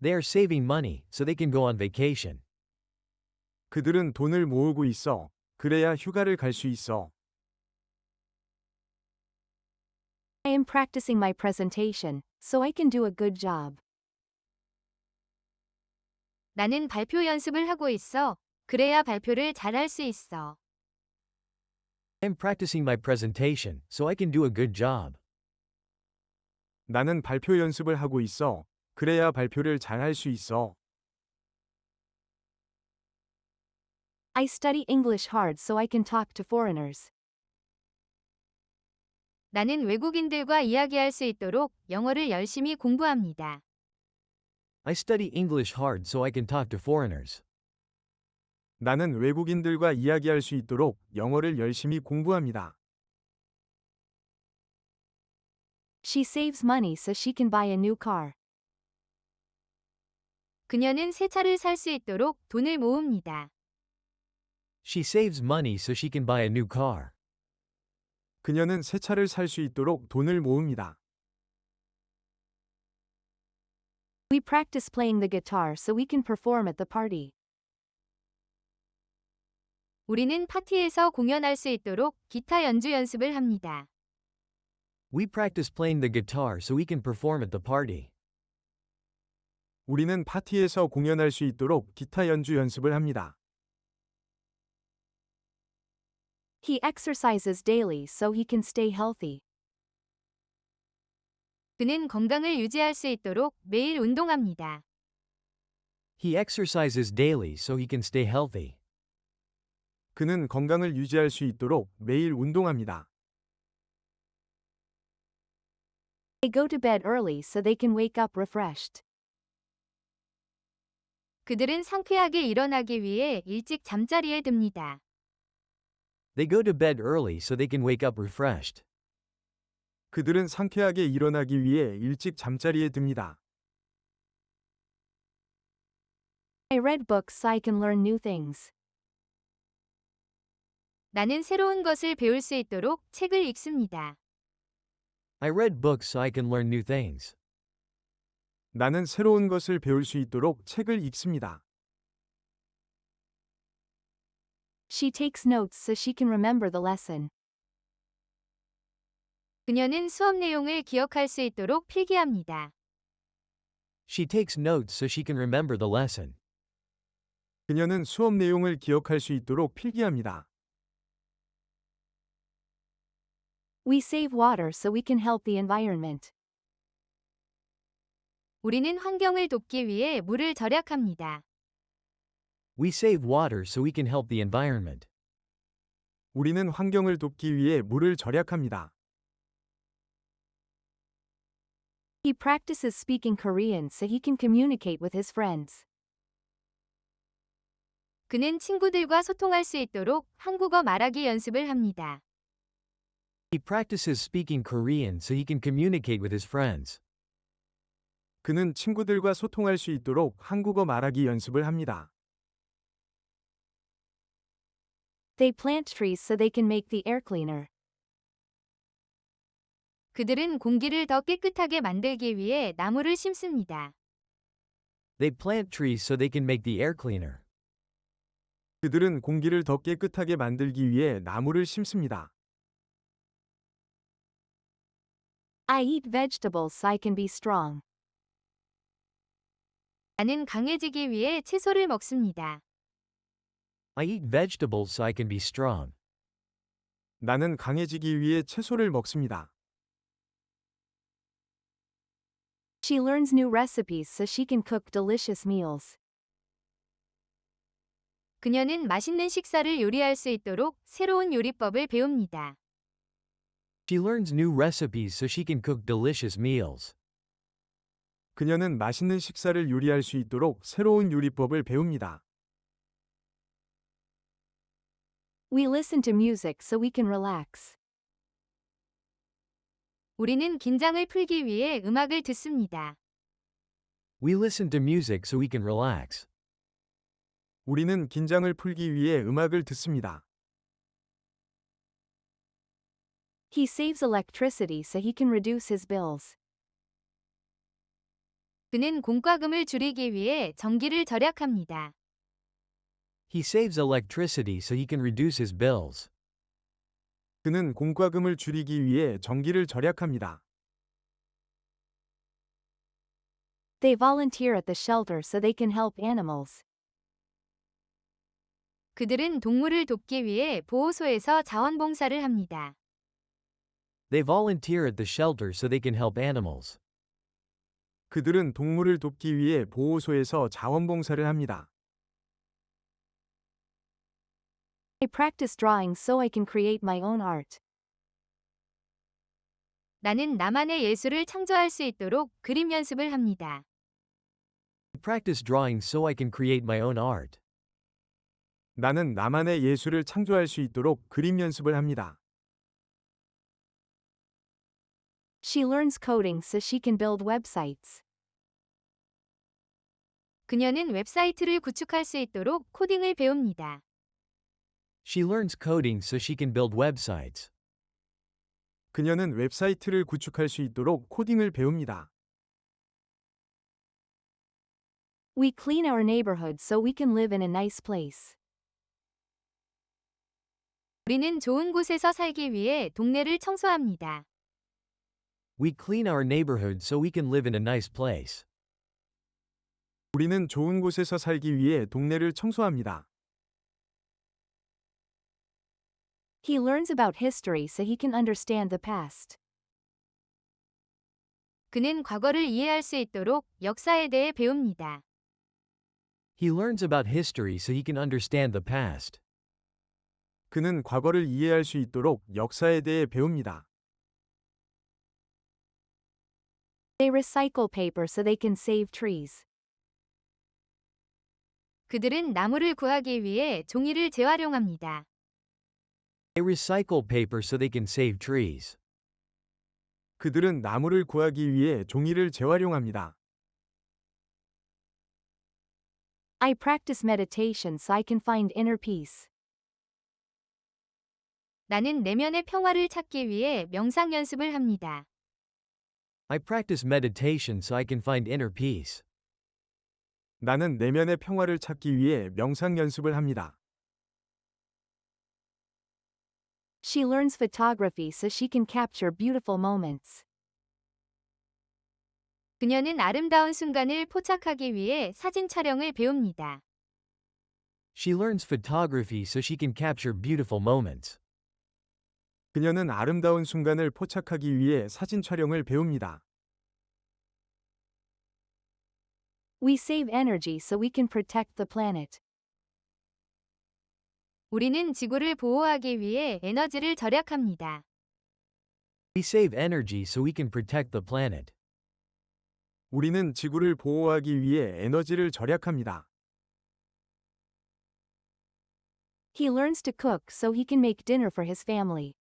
S3: They are saving money so they can go on vacation.
S4: 그들은 돈을 모으고 있어. 그래야 휴가를 갈 수 있어.
S2: I am practicing my presentation, so I can do a good job.
S1: 나는 발표 연습을 하고 있어. 그래야 발표를 잘할 수 있어.
S3: I am practicing my presentation so I can do a good job.
S4: 나는 발표 연습을 하고 있어. 그래야 발표를 잘할 수 있어.
S2: I study English hard so I can talk to foreigners.
S1: 나는 외국인들과 이야기할 수 있도록 영어를 열심히 공부합니다.
S3: I study English hard so I can talk to foreigners.
S4: 나는 외국인들과 이야기할 수 있도록 영어를 열심히 공부합니다.
S2: She saves money so she can buy a new car.
S1: 그녀는 새 차를 살 수 있도록 돈을 모읍니다.
S3: She saves money so she can buy a new car.
S4: 그녀는 새 차를 살 수 있도록 돈을 모읍니다.
S2: We practice playing the guitar so we can perform at the party.
S1: 우리는 파티에서 공연할 수 있도록 기타 연주 연습을 합니다.
S3: We practice playing the guitar so we can perform at the party.
S4: 우리는 파티에서 공연할 수 있도록 기타 연주 연습을 합니다.
S2: He exercises daily so he can stay healthy.
S1: 그는 건강을 유지할 수 있도록 매일 운동합니다.
S3: He exercises daily so he can stay healthy.
S4: 그는 건강을 유지할 수 있도록 매일 운동합니다.
S2: They go to bed early so they can wake up refreshed.
S1: 그들은 상쾌하게 일어나기 위해 일찍 잠자리에 듭니다.
S3: They go to bed early so they can wake up refreshed.
S4: 그들은 상쾌하게 일어나기 위해 일찍 잠자리에 듭니다.
S2: I read books so I can learn new things.
S1: 나는 새로운 것을 배울 수 있도록 책을 읽습니다.
S3: I read books so I can learn new things.
S4: 나는 새로운 것을 배울 수 있도록 책을 읽습니다.
S2: She takes notes so she can remember the lesson.
S1: 그녀는 수업 내용을 기억할 수 있도록 필기합니다.
S3: She takes notes so she can remember the lesson.
S4: 그녀는 수업 내용을 기억할 수 있도록 필기합니다.
S2: We save water so we can help the environment.
S1: 우리는 환경을 돕기 위해 물을 절약합니다.
S3: We save water so we can help the environment.
S4: 우리는 환경을 돕기 위해 물을 절약합니다.
S2: He practices speaking Korean so he can communicate with his friends.
S1: 그는 친구들과 소통할 수 있도록 한국어 말하기 연습을 합니다.
S3: He practices speaking Korean so he can communicate with his friends.
S4: 그는 친구들과 소통할 수 있도록 한국어 말하기 연습을 합니다.
S2: They plant trees so they can make the air cleaner.
S1: 그들은 공기를 더 깨끗하게 만들기 위해 나무를 심습니다.
S3: They plant trees so they can make the air cleaner.
S4: 그들은 공기를 더 깨끗하게 만들기 위해 나무를 심습니다.
S2: I eat vegetables so I can be strong.
S1: 나는 강해지기 위해 채소를 먹습니다.
S3: I eat vegetables so I can be strong.
S4: 나는 강해지기 위해 채소를 먹습니다.
S2: She learns new recipes so she can cook delicious meals.
S1: 그녀는 맛있는 식사를 요리할 수 있도록 새로운 요리법을 배웁니다.
S3: She learns new recipes so she can cook delicious meals.
S4: 그녀는 맛있는 식사를 요리할 수 있도록 새로운 요리법을 배웁니다.
S2: We listen to music so we can relax.
S1: 우리는 긴장을 풀기 위해 음악을 듣습니다.
S3: We listen to music so we can relax.
S4: 우리는 긴장을 풀기 위해 음악을 듣습니다.
S2: He saves electricity so he can reduce his bills.
S1: 그는 공과금을 줄이기 위해 전기를 절약합니다.
S3: He saves electricity so he can reduce his bills.
S4: 그는 공과금을 줄이기 위해 전기를 절약합니다.
S2: They volunteer at the shelter so they can help animals.
S1: 그들은 동물을 돕기 위해 보호소에서 자원봉사를 합니다.
S3: They volunteer at the shelter so they can help animals.
S4: 그들은 동물을 돕기 위해 보호소에서 자원봉사를 합니다.
S2: I practice drawing so I can create my own art.
S1: 나는 나만의 예술을 창조할 수 있도록 그림 연습을 합니다.
S3: I practice drawing so I can create my own art.
S4: 나는 나만의 예술을 창조할 수 있도록 그림 연습을 합니다.
S2: She learns coding so she can build websites.
S1: 그녀는 웹사이트를 구축할 수 있도록 코딩을 배웁니다.
S3: She learns coding so she can build websites.
S4: 그녀는 웹사이트를 구축할 수 있도록 코딩을 배웁니다.
S2: We clean our neighborhood so we can live in a nice place.
S1: 우리는 좋은 곳에서 살기 위해 동네를 청소합니다.
S3: We clean our neighborhood so we can live in a nice place.
S4: 우리는 좋은 곳에서 살기 위해 동네를 청소합니다.
S2: He learns about history so he can understand the past.
S1: 그는 과거를 이해할 수 있도록 역사에 대해 배웁니다.
S3: He learns about history so he can understand the past.
S4: 그는 과거를 이해할 수 있도록 역사에 대해 배웁니다.
S2: They recycle paper so they can save trees.
S1: 그들은 나무를 구하기 위해 종이를 재활용합니다.
S3: They recycle paper so they can save trees.
S4: 그들은 나무를 구하기 위해 종이를 재활용합니다.
S2: I practice meditation so I can find inner peace.
S1: 나는 내면의 평화를 찾기 위해 명상 연습을 합니다.
S3: I practice meditation so I can find inner peace.
S4: 나는 내면의 평화를 찾기 위해 명상 연습을 합니다.
S2: She learns photography so she can capture beautiful moments.
S1: 그녀는 아름다운 순간을 포착하기 위해 사진 촬영을 배웁니다.
S3: She learns photography so she can capture beautiful moments.
S4: 그녀는 아름다운 순간을 포착하기 위해 사진 촬영을 배웁니다.
S2: We save energy so we can protect the planet.
S1: 우리는 지구를 보호하기 위해 에너지를 절약합니다.
S3: We save energy so we can protect the planet.
S4: 우리는 지구를 보호하기 위해 에너지를 절약합니다.
S2: He learns to cook so he can make dinner for his family.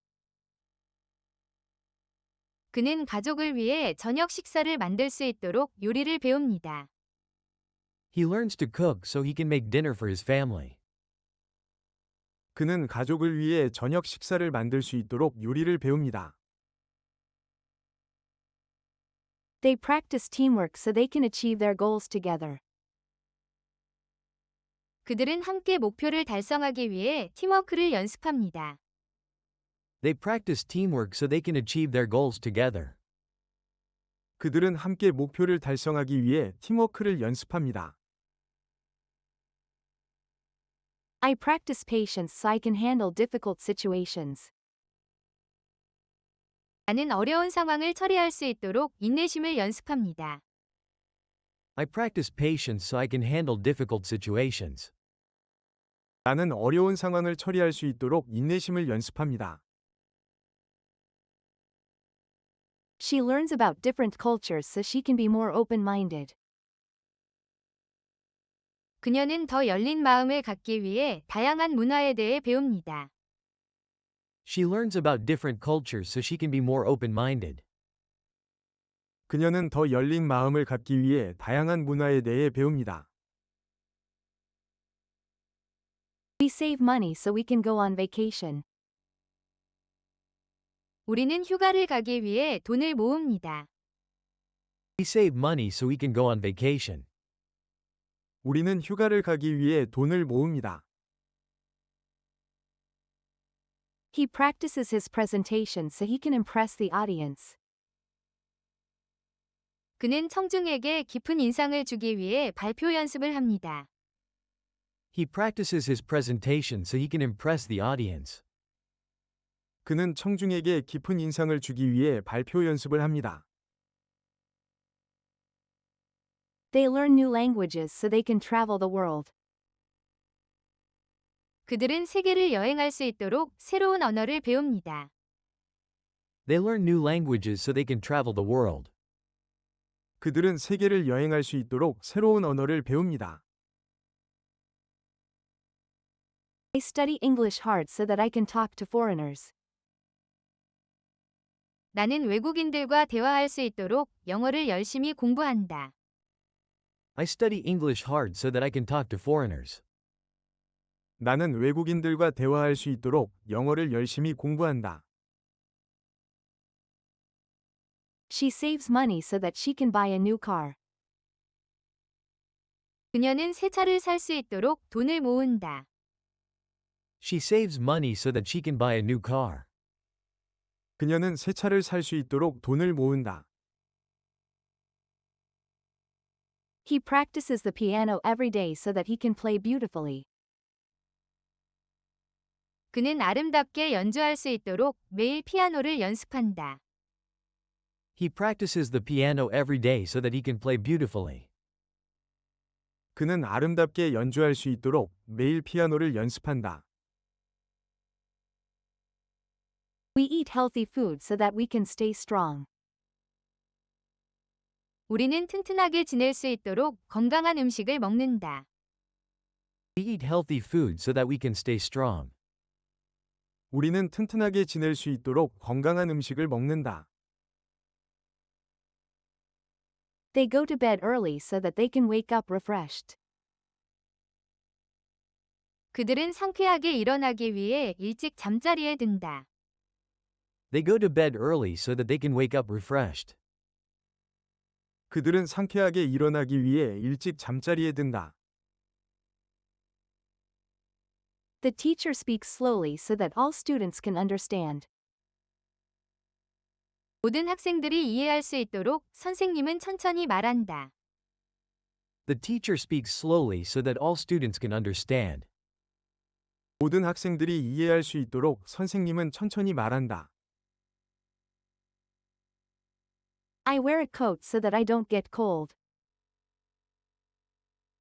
S1: 그는 가족을 위해 저녁 식사를 만들 수 있도록 요리를 배웁니다.
S3: He learns to cook so he can make dinner for his family.
S4: 그는 가족을 위해 저녁 식사를 만들 수 있도록 요리를 배웁니다.
S2: They practice teamwork so they can achieve their goals together.
S1: 그들은 함께 목표를 달성하기 위해 팀워크를 연습합니다.
S3: They practice teamwork so they can achieve their goals together.
S4: 그들은 함께 목표를 달성하기 위해 팀워크를 연습합니다.
S2: I practice patience so I can handle difficult situations.
S1: 나는 어려운 상황을 처리할 수 있도록 인내심을 연습합니다.
S3: I practice patience so I can handle difficult situations.
S4: 나는 어려운 상황을 처리할 수 있도록 인내심을 연습합니다.
S2: She learns about different cultures so she can be more open-minded.
S1: 그녀는 더 열린 마음을 갖기 위해 다양한 문화에 대해 배웁니다.
S3: She learns about different cultures so she can be more open-minded.
S4: 그녀는 더 열린 마음을 갖기 위해 다양한 문화에 대해 배웁니다.
S2: We save money so we can go on vacation.
S1: 우리는 휴가를 가기 위해 돈을 모읍니다.
S3: We save money so we can go on vacation.
S4: 우리는 휴가를 가기 위해 돈을 모읍니다.
S2: He practices his presentation so he can impress the audience.
S1: 그는 청중에게 깊은 인상을 주기 위해 발표 연습을 합니다.
S3: He practices his presentation so he can impress the audience.
S4: 그는 청중에게 깊은 인상을 주기 위해 발표 연습을 합니다.
S2: They learn new languages so they can travel the world.
S1: 그들은 세계를 여행할 수 있도록 새로운 언어를 배웁니다.
S3: They learn new languages so they can travel the world.
S4: 그들은 세계를 여행할 수 있도록 새로운 언어를 배웁니다.
S2: I study English hard so that I can talk to foreigners.
S1: 나는 외국인들과 대화할 수 있도록 영어를 열심히 공부한다.
S3: I study English hard so that I can talk to foreigners.
S4: 나는 외국인들과 대화할 수 있도록 영어를 열심히 공부한다.
S2: She saves money so that she can buy a new car.
S1: 그녀는 새 차를 살 수 있도록 돈을 모은다.
S3: She saves money so that she can buy a new car.
S4: 그녀는 새 차를 살 수 있도록 돈을 모은다.
S2: He practices the piano every day so that he can play beautifully.
S1: 그는 아름답게 연주할 수 있도록 매일 피아노를 연습한다.
S3: He practices the piano every day so that he can play beautifully.
S4: 그는 아름답게 연주할 수 있도록 매일 피아노를 연습한다.
S2: We eat healthy food so that we can stay strong.
S1: 우리는 튼튼하게 지낼 수 있도록 건강한 음식을 먹는다.
S3: We eat healthy food so that we can stay strong.
S4: 우리는 튼튼하게 지낼 수 있도록 건강한 음식을 먹는다.
S2: They go to bed early so that they can wake up refreshed.
S1: 그들은 상쾌하게 일어나기 위해 일찍 잠자리에 든다.
S3: They go to bed early so that they can wake up refreshed.
S4: 그들은 상쾌하게 일어나기 위해 일찍 잠자리에 든다.
S2: The teacher speaks slowly so that all students can understand.
S1: 모든 학생들이 이해할 수 있도록 선생님은 천천히 말한다.
S3: The teacher speaks slowly so that all students can understand.
S4: 모든 학생들이 이해할 수 있도록 선생님은 천천히 말한다.
S2: I wear a coat so that I don't get cold.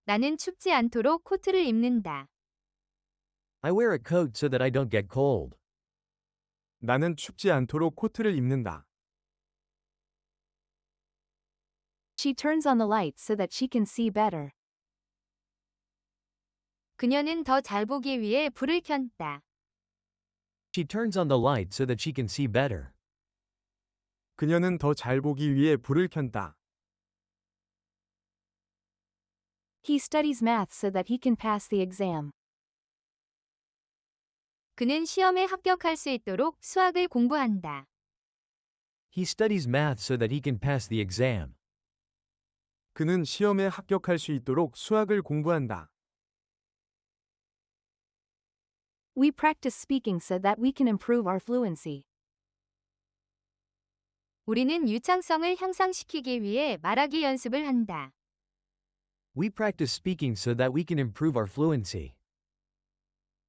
S1: 나는 춥지 않도록 코트를 입는다.
S3: I wear a coat so that I don't get cold.
S4: 나는 춥지 않도록 코트를 입는다.
S2: She turns on the lights so that she can see better.
S1: 그녀는 더 잘 보기 위해 불을 켰다.
S3: She turns on the light so that she can see better.
S4: 그녀는 더 잘 보기 위해 불을 켠다.
S2: He studies math so that he can pass the exam.
S1: 그는 시험에 합격할 수 있도록 수학을 공부한다.
S3: He studies math so that he can pass the exam.
S4: 그는 시험에 합격할 수 있도록 수학을 공부한다.
S2: We practice speaking so that we can improve our fluency.
S1: 우리는 유창성을 향상시키기 위해 말하기 연습을 한다.
S3: We practice speaking so that we can improve our fluency.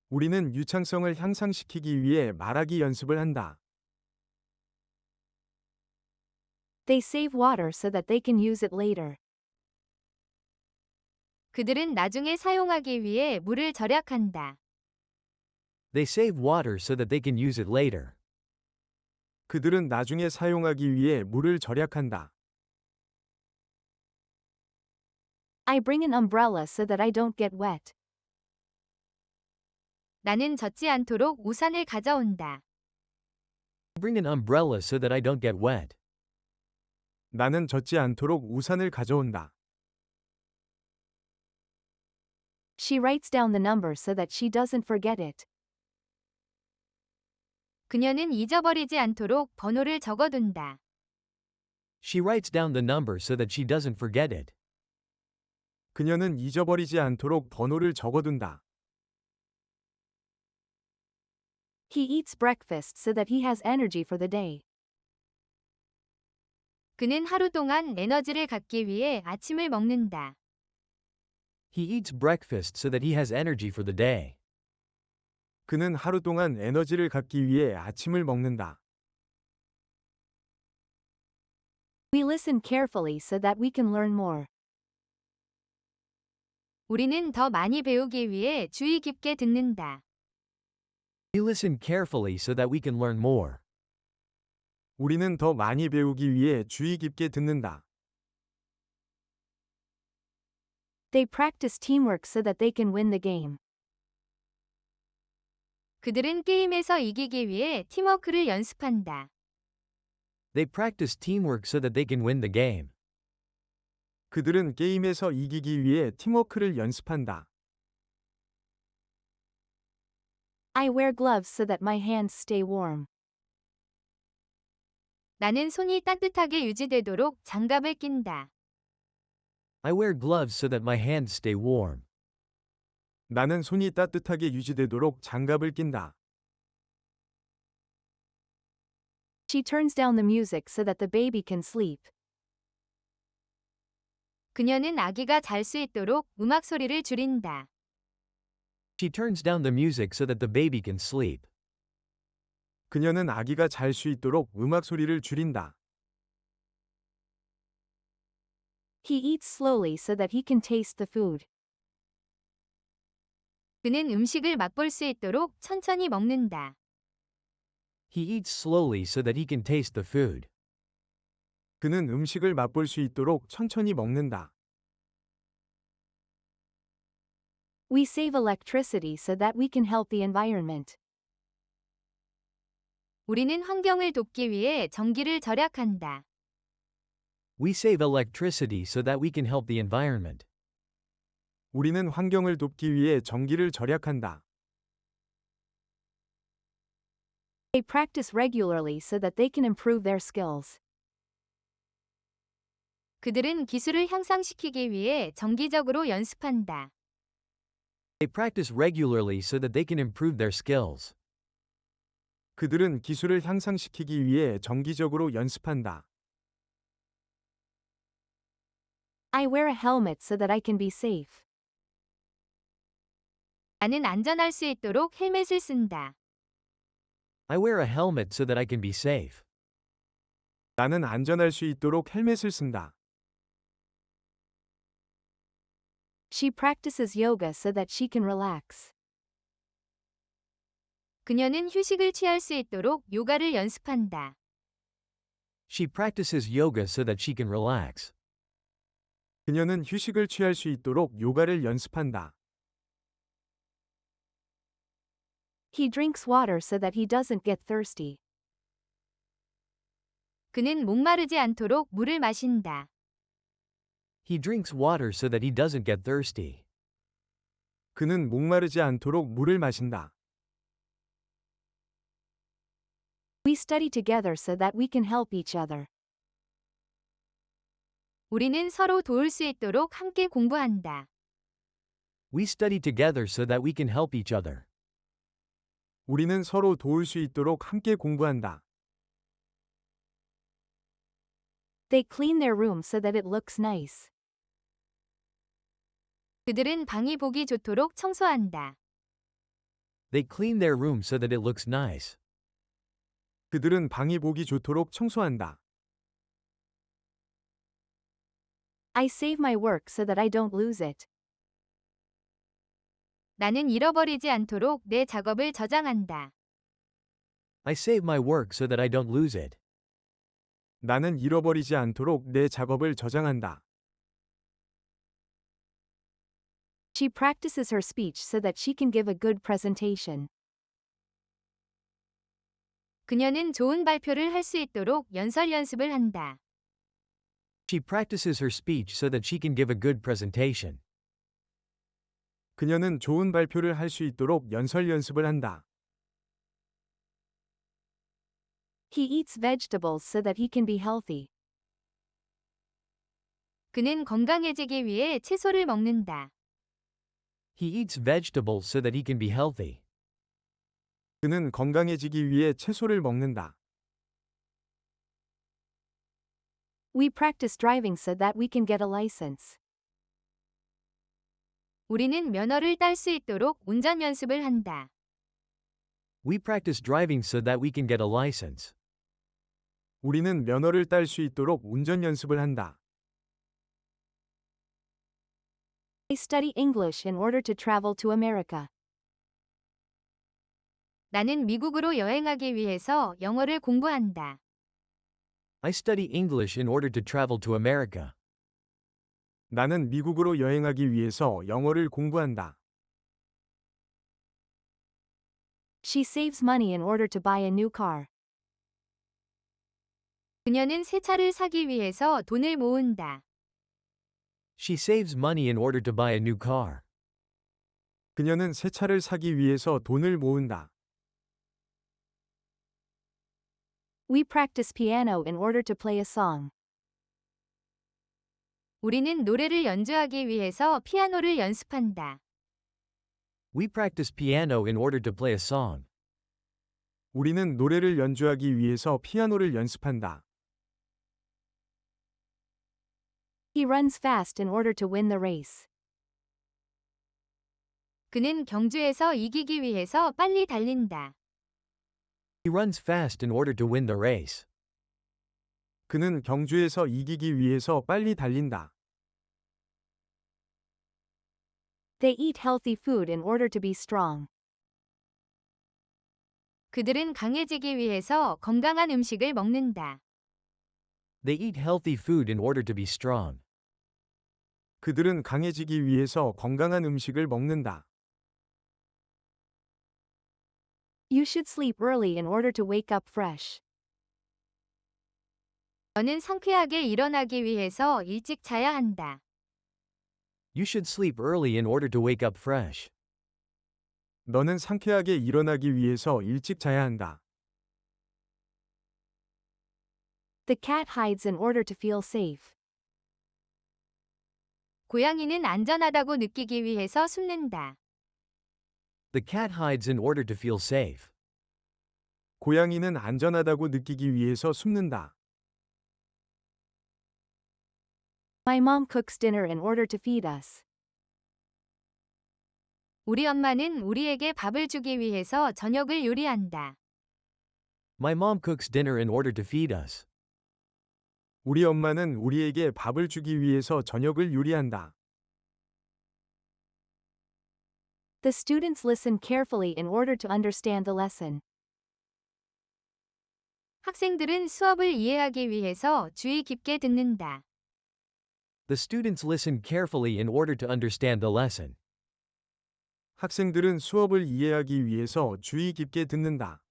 S4: 우리는 유창성을 향상시키기 위해 말하기 연습을 한다.
S2: They save water so that they can use it later.
S1: 그들은 나중에 사용하기 위해 물을 절약한다.
S3: They save water so that they can use it later.
S4: 그들은 나중에 사용하기 위해 물을 절약한다.
S2: I bring an umbrella so that I don't get wet.
S1: 나는 젖지 않도록 우산을 가져온다.
S3: Bring an umbrella so that I don't get wet.
S4: 나는 젖지 않도록 우산을 가져온다.
S2: She writes down the number so that she doesn't forget it.
S1: 그녀는 잊어버리지 않도록 번호를 적어둔다.
S3: She writes down the number so that she doesn't forget it.
S4: 그녀는 잊어버리지 않도록 번호를 적어둔다.
S2: He eats breakfast so that he has energy for the day.
S1: 그는 하루 동안 에너지를 갖기 위해 아침을 먹는다.
S3: He eats breakfast so that he has energy for the day.
S4: 그는 하루 동안 에너지를 갖기 위해 아침을 먹는다.
S2: We listen carefully so that we can learn more.
S1: 우리는 더 많이 배우기 위해 주의 깊게 듣는다.
S3: We listen carefully so that we can learn more.
S4: 우리는 더 많이 배우기 위해 주의 깊게 듣는다.
S2: They practice teamwork so that they can win the game.
S1: 그들은 게임에서 이기기 위해 팀워크를 연습한다.
S3: They practice teamwork so that they can win the game.
S4: 그들은 게임에서 이기기 위해 팀워크를 연습한다.
S2: I wear gloves so that my hands stay warm.
S1: 나는 손이 따뜻하게 유지되도록 장갑을 낀다.
S3: I wear gloves so that my hands stay warm.
S4: 나는 손이 따뜻하게 유지되도록 장갑을 낀다.
S2: She turns down the music so that the baby can sleep.
S1: 그녀는 아기가 잘 수 있도록 음악 소리를 줄인다.
S3: She turns down the music so that the baby can sleep.
S4: 그녀는 아기가 잘 수 있도록 음악 소리를 줄인다.
S2: He eats slowly so that he can taste the food.
S1: 그는 음식을 맛볼 수 있도록 천천히 먹는다.
S3: He eats slowly so that he can taste the food.
S4: 그는 음식을 맛볼 수 있도록 천천히 먹는다.
S2: We save electricity so that we can help the environment.
S1: 우리는 환경을 돕기 위해 전기를 절약한다.
S3: We save electricity so that we can help the environment.
S4: 우리는 환경을 돕기 위해 전기를 절약한다.
S2: They practice regularly so that they can improve their skills.
S1: 그들은 기술을 향상시키기 위해 정기적으로 연습한다.
S3: They practice regularly so that they can improve their skills.
S4: 그들은 기술을 향상시키기 위해 정기적으로 연습한다.
S2: I wear a helmet so that I can be safe.
S1: 나는 안전할 수 있도록 헬멧을 쓴다.
S3: I wear a helmet so that I can be safe.
S4: 나는 안전할 수 있도록 헬멧을 쓴다.
S2: She practices yoga so that she can relax.
S1: 그녀는 휴식을 취할 수 있도록 요가를 연습한다.
S3: She practices yoga so that she can relax.
S4: 그녀는 휴식을 취할 수 있도록 요가를 연습한다.
S2: He drinks water so that he doesn't get thirsty.
S1: 그는 목마르지 않도록 물을 마신다.
S3: He drinks water so that he doesn't get thirsty.
S4: 그는 목마르지 않도록 물을 마신다.
S2: We study together so that we can help each other.
S1: 우리는 서로 도울 수 있도록 함께 공부한다.
S3: We study together so that we can help each other.
S4: 우리는 서로 도울 수 있도록 함께 공부한다.
S2: They clean their room so that it looks nice.
S1: 그들은 방이 보기 좋도록 청소한다.
S3: They clean their room so that it looks nice.
S4: 그들은 방이 보기 좋도록 청소한다.
S2: I save my work so that I don't lose it.
S1: 나는 잃어버리지 않도록 내 작업을 저장한다.
S3: I save my work so that I don't lose it.
S4: 나는 잃어버리지 않도록 내 작업을 저장한다.
S2: She practices her speech so that she can give a good presentation.
S1: 그녀는 좋은 발표를 할 수 있도록 연설 연습을 한다.
S3: She practices her speech so that she can give a good presentation.
S4: 그녀는 좋은 발표를 할 수 있도록 연설 연습을 한다.
S2: He eats vegetables so that he can be healthy.
S1: 그는 건강해지기 위해 채소를 먹는다.
S3: He eats vegetables so that he can be healthy.
S4: 그는 건강해지기 위해 채소를 먹는다.
S2: We practice driving so that we can get a license.
S1: 우리는 면허를 딸 수 있도록 운전 연습을 한다.
S3: We practice driving so that we can get a license.
S4: 우리는 면허를 딸 수 있도록 운전 연습을 한다.
S2: I study English in order to travel to America.
S1: 나는 미국으로 여행하기 위해서 영어를 공부한다.
S3: I study English in order to travel to America.
S4: 나는 미국으로 여행하기 위해서 영어를 공부한다.
S2: She saves money in order to buy a new car.
S1: 그녀는 새 차를 사기 위해서 돈을 모은다.
S3: She saves money in order to buy a new car.
S4: 그녀는 새 차를 사기 위해서 돈을 모은다.
S2: We practice piano in order to play a song.
S1: 우리는 노래를 연주하기 위해서 피아노를 연습한다.
S3: We practice piano in order to play a song.
S4: 우리는 노래를 연주하기 위해서 피아노를 연습한다.
S2: He runs fast in order to win the race.
S1: 그는 경주에서 이기기 위해서 빨리 달린다.
S3: He runs fast in order to win the race.
S4: 그는 경주에서 이기기 위해서 빨리 달린다.
S2: They eat healthy food in order to be strong.
S1: 그들은 강해지기 위해서 건강한 음식을 먹는다.
S3: They eat healthy food in order to be strong.
S4: 그들은 강해지기 위해서 건강한 음식을 먹는다.
S2: You should sleep early in order to wake up fresh.
S1: 너는 상쾌하게 일어나기 위해서 일찍 자야 한다.
S3: You should sleep early in order to wake up fresh.
S4: 너는 상쾌하게 일어나기 위해서 일찍 자야 한다.
S2: The cat hides in order to feel safe.
S1: 고양이는 안전하다고 느끼기 위해서 숨는다.
S3: The cat hides in order to feel safe.
S4: 고양이는 안전하다고 느끼기 위해서 숨는다.
S2: My mom cooks dinner in order to feed us.
S1: 우리 엄마는 우리에게 밥을 주기 위해서 저녁을 요리한다.
S3: My mom cooks dinner in order to feed us.
S4: 우리 엄마는 우리에게 밥을 주기 위해서 저녁을 요리한다.
S2: The students listen carefully in order to understand the lesson.
S1: 학생들은 수업을 이해하기 위해서 주의 깊게 듣는다.
S3: The students listen carefully in order to understand the lesson.
S4: 학생들은 수업을 이해하기 위해서 주의 깊게 듣는다.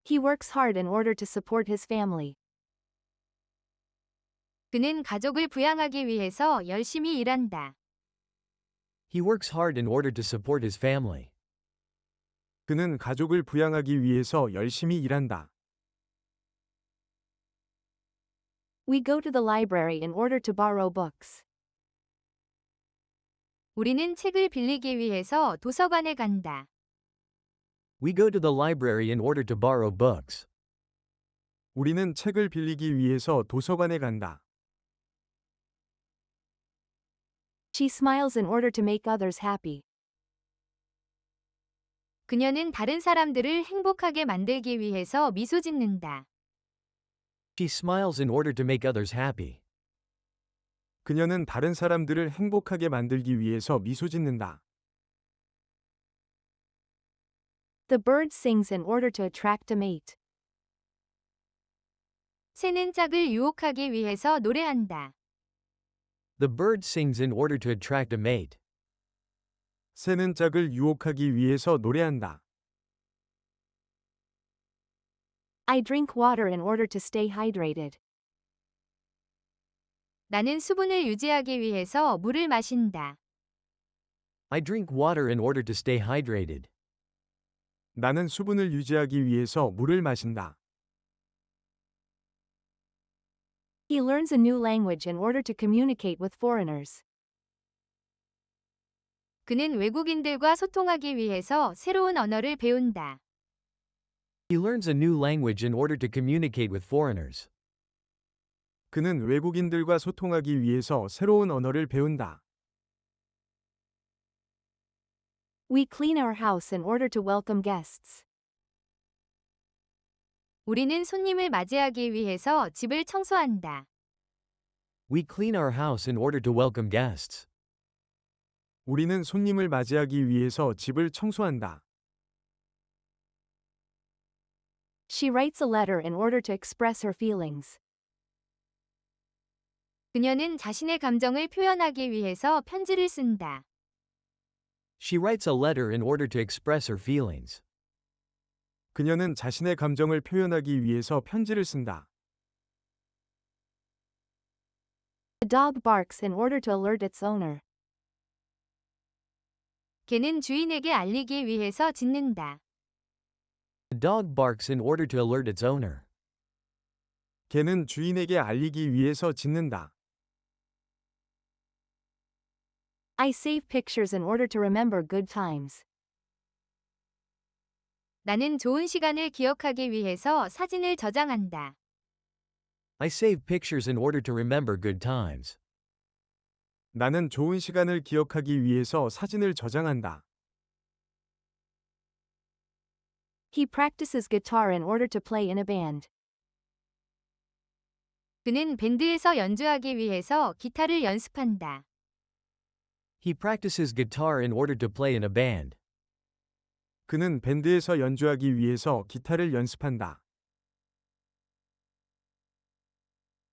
S2: He works hard in order to support his family.
S1: 그는 가족을 부양하기 위해서 열심히 일한다.
S3: He works hard in order to support his family.
S4: 그는 가족을 부양하기 위해서 열심히 일한다.
S2: We go to the library in order to borrow books.
S1: 우리는 책을 빌리기 위해서 도서관에 간다.
S3: We go to the library in order to borrow books.
S4: 우리는 책을 빌리기 위해서 도서관에 간다.
S2: She smiles in order to make others happy.
S1: 그녀는 다른 사람들을 행복하게 만들기 위해서 미소 짓는다.
S3: She smiles in order to make others happy.
S4: 그녀는 다른 사람들을 행복하게 만들기 위해서 미소 짓는다.
S2: The bird sings in order to attract a mate.
S1: 새는 짝을 유혹하기 위해서 노래한다.
S3: The bird sings in order to attract a mate.
S4: 새는 짝을 유혹하기 위해서 노래한다.
S2: I drink water in order to stay hydrated.
S1: 나는 수분을 유지하기 위해서 물을 마신다.
S3: I drink water in order to stay hydrated.
S4: 나는 수분을 유지하기 위해서 물을 마신다.
S2: He learns a new language in order to communicate with foreigners.
S1: 그는 외국인들과 소통하기 위해서 새로운 언어를 배운다.
S3: He learns a new language in order to communicate with foreigners.
S4: 그는 외국인들과 소통하기 위해서 새로운 언어를 배운다.
S2: We clean our house in order to welcome guests.
S1: 우리는 손님을 맞이하기 위해서 집을 청소한다.
S3: We clean our house in order to welcome guests.
S4: 우리는 손님을 맞이하기 위해서 집을 청소한다.
S2: She writes a letter in order to express her feelings.
S1: 그녀는 자신의 감정을 표현하기 위해서 편지를 쓴다.
S3: She writes a letter in order to express her feelings.
S4: 그녀는 자신의 감정을 표현하기 위해서 편지를 쓴다.
S2: The dog barks in order to alert its owner.
S1: 개는 주인에게 알리기 위해서 짖는다.
S3: The dog barks in order to alert its owner.
S4: 개는 주인에게 알리기 위해서 짖는다.
S2: I save pictures in order to remember good times.
S1: 나는 좋은 시간을 기억하기 위해서 사진을 저장한다.
S3: I save pictures in order to remember good times.
S4: 나는 좋은 시간을 기억하기 위해서 사진을 저장한다.
S2: He practices guitar in order to play in a band.
S1: 그는 밴드에서 연주하기 위해서 기타를 연습한다.
S3: He practices guitar in order to play in a band.
S4: 그는 밴드에서 연주하기 위해서 기타를 연습한다.